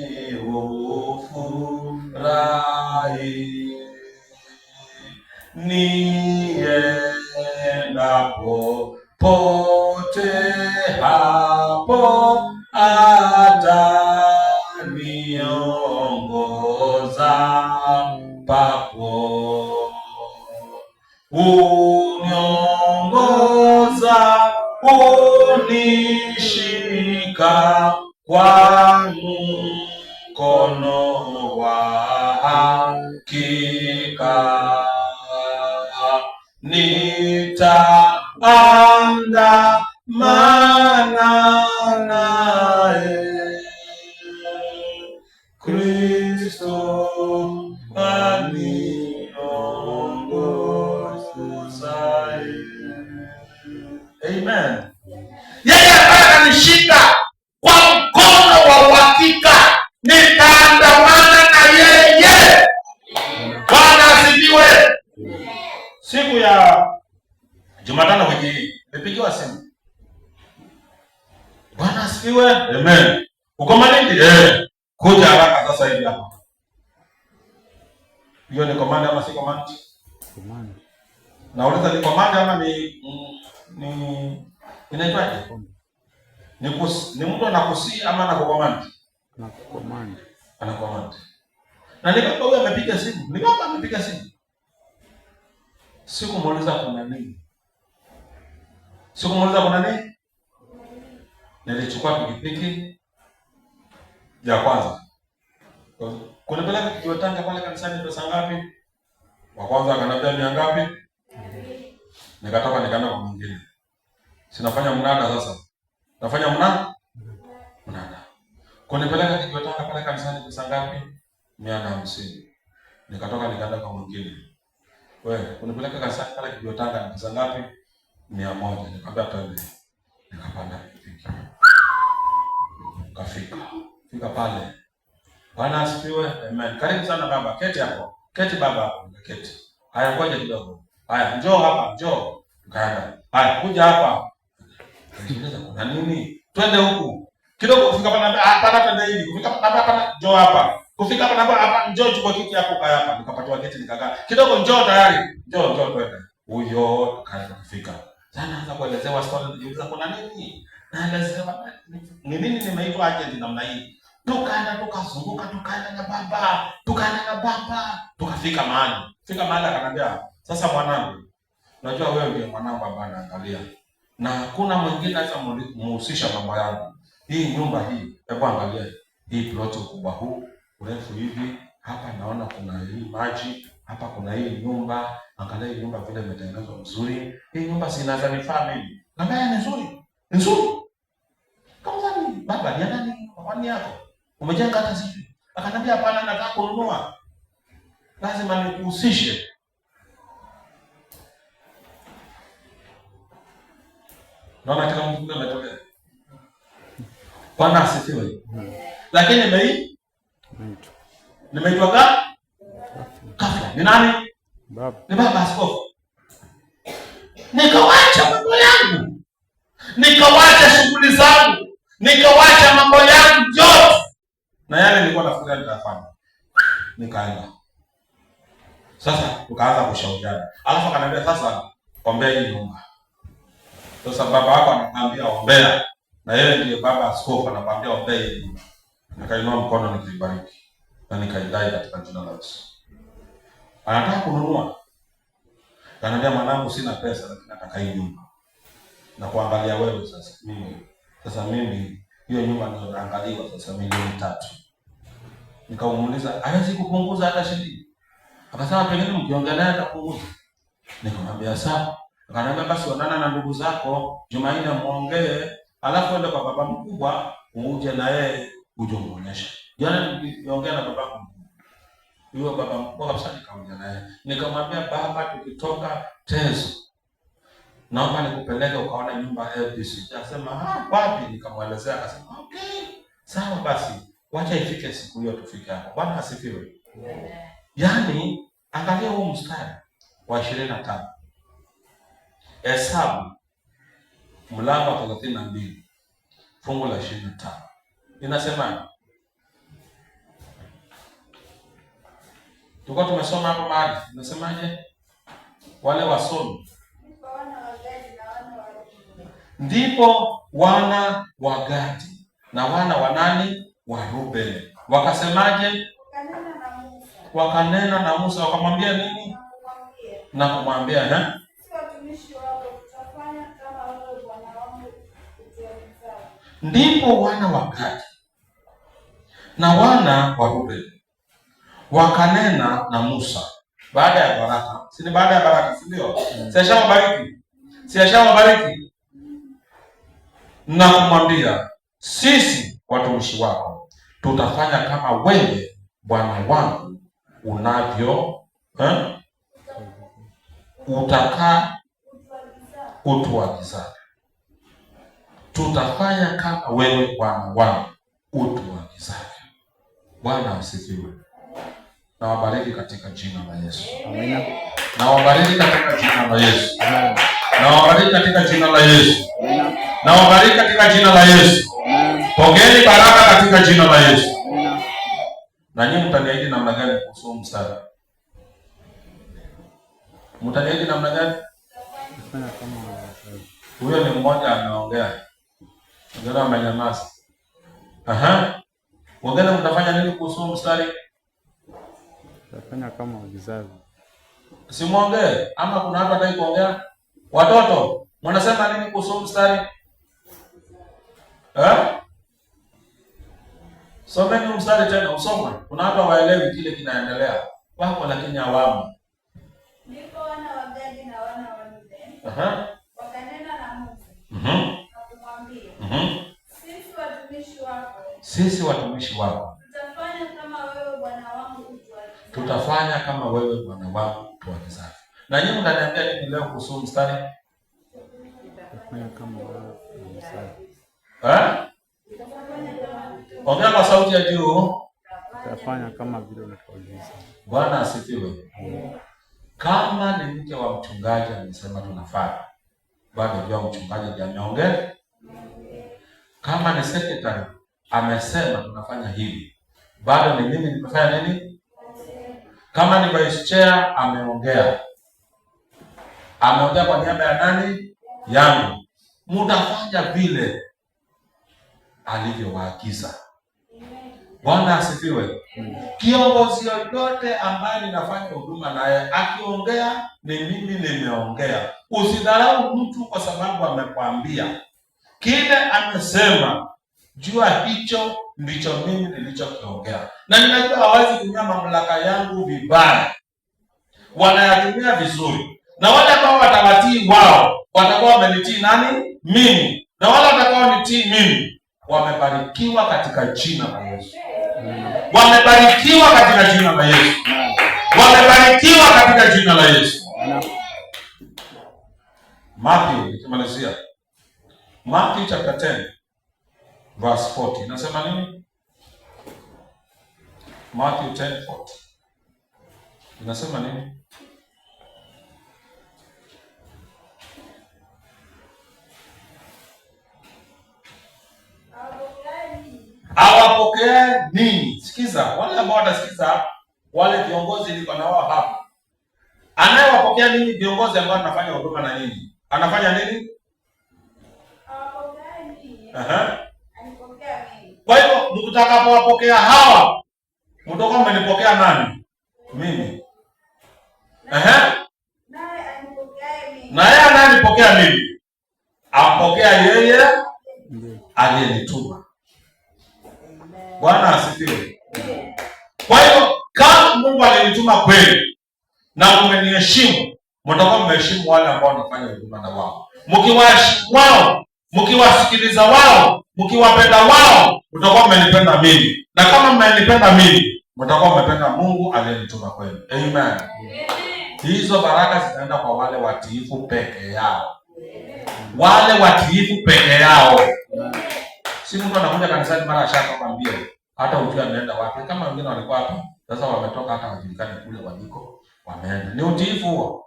niendapo pote hapo ataniongoza papo, uniongoza unishika kwa mkono wa hakika, nitaandamana naye Kristo aniongozaye. Amen. Yeye ambaye ananishika kwa mkono wa uhakika, nitaandamana na yeye. Bwana asifiwe. Siku ya Jumatano wiki hii nimepigiwa simu. Bwana asifiwe. Amen. Uko Malindi? Kuja haraka sasa hivi hapa. Hiyo ni command ama si command? Command. Nauliza ni command ama ni inaitwaje? Ni mtu anakusi ama anakucommand? Anakucommand. Anacommand. Na nikapa huyo amepiga simu. Nikapa amepiga simu. Sikumuuliza kuna nini. Sikumuuliza kuna nini? Nilichukua pikipiki ya kwanza. Kunipeleka Kiwatanga pale kanisani pesa ngapi? Wa kwanza akaniambia ni ngapi? Nikatoka nikaenda kwa mwingine. Sinafanya mnada sasa. Nafanya mnada? Kunipeleka Kiwatanga pale kanisani pesa ngapi? 150. Nikatoka nikaenda kwa mwingine. Wewe, kunipeleka kanisani pale Kiwatanga pesa ngapi? 100. Nikamwambia twende. Nikapanda pikipiki. Fika pale. Bwana asifiwe. Amen. Karibu sana baba. Keti hapo. Keti baba hapo. Keti. Haya ngoja kidogo. Haya njoo hapa, njoo. Tukaenda. Haya kuja hapa. Niuliza kuna nini? Twende huku. Kidogo kufika hapa hapana twende hivi. Kufika hapa njoo hapa. Kufika hapa njoo chukua kiti hapo kaa hapa. Nikapatiwa kiti nikakaa. Kidogo njoo tayari. Njoo twende. Huyo tukaanza kufika. Sana anza kuelezewa story, niuliza kuna nini? Naelezewa ni nini nimeitwa agent namna hii. Tukaenda tukazunguka, tukaenda na baba, tukafika mahali. Fika mahali akaniambia, "Sasa mwanangu, unajua wewe ndiye mwanangu ambaye anaangalia. Na hakuna mwingine hata muhusisha mambo yangu. Hii nyumba hii, hebu angalia. Hii plot kubwa huu, urefu hivi, hapa naona kuna hii maji, hapa kuna hii nyumba. Angalia hii nyumba vile imetengenezwa vizuri. Hii nyumba si inaweza nifaa mimi." Ngambia ni nzuri. Nzuri. Kama nini? Baba, ni nani? Kwani yako? Umejenga hata sisi. Akaniambia hapana, nataka kununua. Lazima nikuhusishe. Naona kila mtu ametokea. Bwana asifiwe. Lakini nimeitwa ghafla. Ni nani? Baba. Ni baba askofu. Nikawacha mambo yangu. Nikawacha shughuli zangu. Nikawacha mambo yangu yote. Na yale nilikuwa nafikiria nitafanya. Nikaenda. Sasa tukaanza kushauriana. Alafu akaniambia sasa ombea hii nyumba. Sasa baba wako anakuambia ombea. Na yeye ndiye baba askofu anakuambia ombea hii nyumba. Nikainua mkono nikibariki. Na nikaidai katika jina la Yesu. Anataka kununua. Ananiambia mwanangu sina pesa lakini nataka hii nyumba. Na kuangalia wewe sasa mimi. Sasa mimi hiyo nyumba ndio naangaliwa sasa milioni 3. Nikamuuliza hawezi kupunguza hata shilingi. Akasema pengine mkiongea naye atapunguza. Nikamwambia sawa. Akaniambia basi onana na ndugu zako Jumanne muongee, alafu ende kwa baba mkubwa uje na yeye uje muonyeshe. Jana niongea na baba mkubwa. Huyo baba mkubwa kabisa nikaongea naye. Nikamwambia baba, tukitoka Tezo naomba nikupeleke ukaona nyumba ABC. Akasema wapi? Nikamwelezea akasema okay. Sawa basi. Wacha ifike siku hiyo tufike hapo. Bwana asifiwe. Yaani angalia huu mstari wa 25. Hesabu mlango wa 32 fungu la 25. Inasema Tulikuwa tumesoma hapo mahali. Unasemaje? Wale wasomi. Ndipo wana wa Gadi na wana wa nani? Wa Rubeni. Wakasemaje? Wakanena na Musa wakamwambia nini? Na kumwambia ndipo wana wa Gadi na wana wa Rubeni wakanena na Musa baada ya baraka. Si ni baada ya baraka, si ndio? Si ashawabariki na kumwambia, sisi watumishi wako tutafanya kama wewe bwana wangu unavyo utakaa utuagizavyo. Tutafanya kama wewe bwana wangu utuagizavyo. Bwana asifiwe. Nawabariki katika jina la Yesu. Amina. Nawabariki katika jina la Yesu. Amina. Nawabariki katika jina la Yesu. Amina. Nawabariki katika jina la Yesu. Amina. Pokeeni baraka katika jina la Yesu. Amina. Na nyinyi mtaniahidi namna gani kuhusu mstari? Mtaniahidi namna gani? Huyo ni mmoja anaongea. Ndio amenyamaza. Wengine mtafanya nini kuhusu mstari? Tutafanya kama wagizaji. Simuongee ama kuna watu hataki kuongea? Watoto, mnasema nini kuhusu mstari? Someni mstari tena, usome. Kuna watu hawaelewi kile kinaendelea. Wako lakini hawamu. Ndipo wana wa Gadi na wana wa Rubeni wakanena na Musa. Akamwambia, sisi watumishi wako tutafanya kama wewe bwana wangu utuagizavyo. Na nyinyi mnaniambia nini leo kuhusu mstari? Tutafanya kama wewe uagizavyo. Ongea kwa sauti ya juu. Tutafanya kama vile unatuagiza. Bwana asifiwe. Kama ni mke wa mchungaji amesema tunafanya, bado jua mchungaji ndiye ameongea. Kama ni secretary amesema tunafanya hivi, bado ni mimi nimefanya nini? Kama ni vice chair ameongea kwa niaba ya nani? Yangu. Mtafanya vile alivyowaagiza. Bwana asifiwe. Kiongozi yoyote ambaye ninafanya huduma naye akiongea ni mimi nimeongea. Usidharau mtu kwa sababu amekwambia. Kile amesema, jua hicho ndicho mimi nilichokiongea. Na ninajua hawezi kutumia mamlaka yangu vibaya. Wanayatumia vizuri. Na wale ambao watawatii wao, watakuwa wamenitii nani? Mimi. Na wale watakao nitii mimi, wamebarikiwa katika jina la Yesu. Wamebarikiwa katika jina la Yesu. Wamebarikiwa katika jina la Yesu. Matthew, nikimalizia. Matthew chapter 10 verse 40. Nasema nini? Matthew 10:40. Inasema nini? Awapokea nini? Sikiza, wale ambao watasikiza, wale viongozi niko na wao hapa. Anayewapokea nini viongozi ambao anafanya huduma na nini? Anafanya nini? Awapokea nini? Anipokea mimi. Kwa hivyo mtakapowapokea hawa, mtakuwa mmenipokea nani? Mimi. Naye anipokea mimi. Na yeye ananipokea mimi, ampokea yeye aliyenituma. Bwana asifiwe. Kwa hiyo kama Mungu alinituma kweli na mmeniheshimu, mtakuwa mmeheshimu wale ambao wanafanya huduma na wao. Mkiwaheshimu wao, mkiwasikiliza wao, mkiwapenda wao, mtakuwa mmenipenda mimi. Na kama mmenipenda mimi, mtakuwa mmependa Mungu aliyenituma kweli. Amen. Hizo baraka zitaenda kwa wale watiifu peke yao. Wale watiifu peke yao. Si mtu anakuja kanisani mara ashatoka mbio, hata ujue ameenda wapi. Kama wengine walikuwa hapa, sasa wametoka hata wajulikane kule waliko, wameenda. Ni utiifu huo?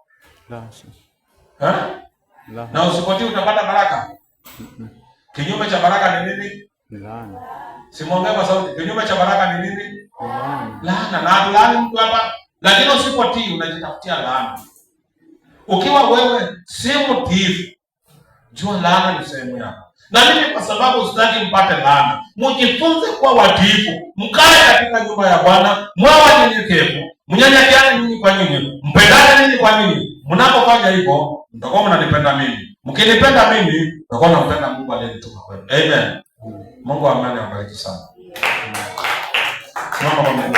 La. Na usipotii utapata baraka? Kinyume cha baraka ni nini? Laana. Simuongee kwa sauti. Kinyume cha baraka ni nini? Laana. Laana. Na hatulaani mtu hapa. Lakini usipotii unajitafutia laana. Ukiwa wewe si mtiifu, jua laana ni sehemu yako. Na mimi kwa sababu sitaki mpate laana, mjifunze kuwa watiifu, mkae katika nyumba ya Bwana, mwe wanyenyekevu, mnyenyekeane nyinyi kwa nyinyi, mpendane nyinyi kwa nyinyi. Mnapofanya hivyo, mtakuwa mnanipenda mimi. Mkinipenda mimi, mtakuwa mnampenda Mungu aliyenituma kwenu. Amen. Mungu wa amani awabariki sana. Simama kwa Mungu.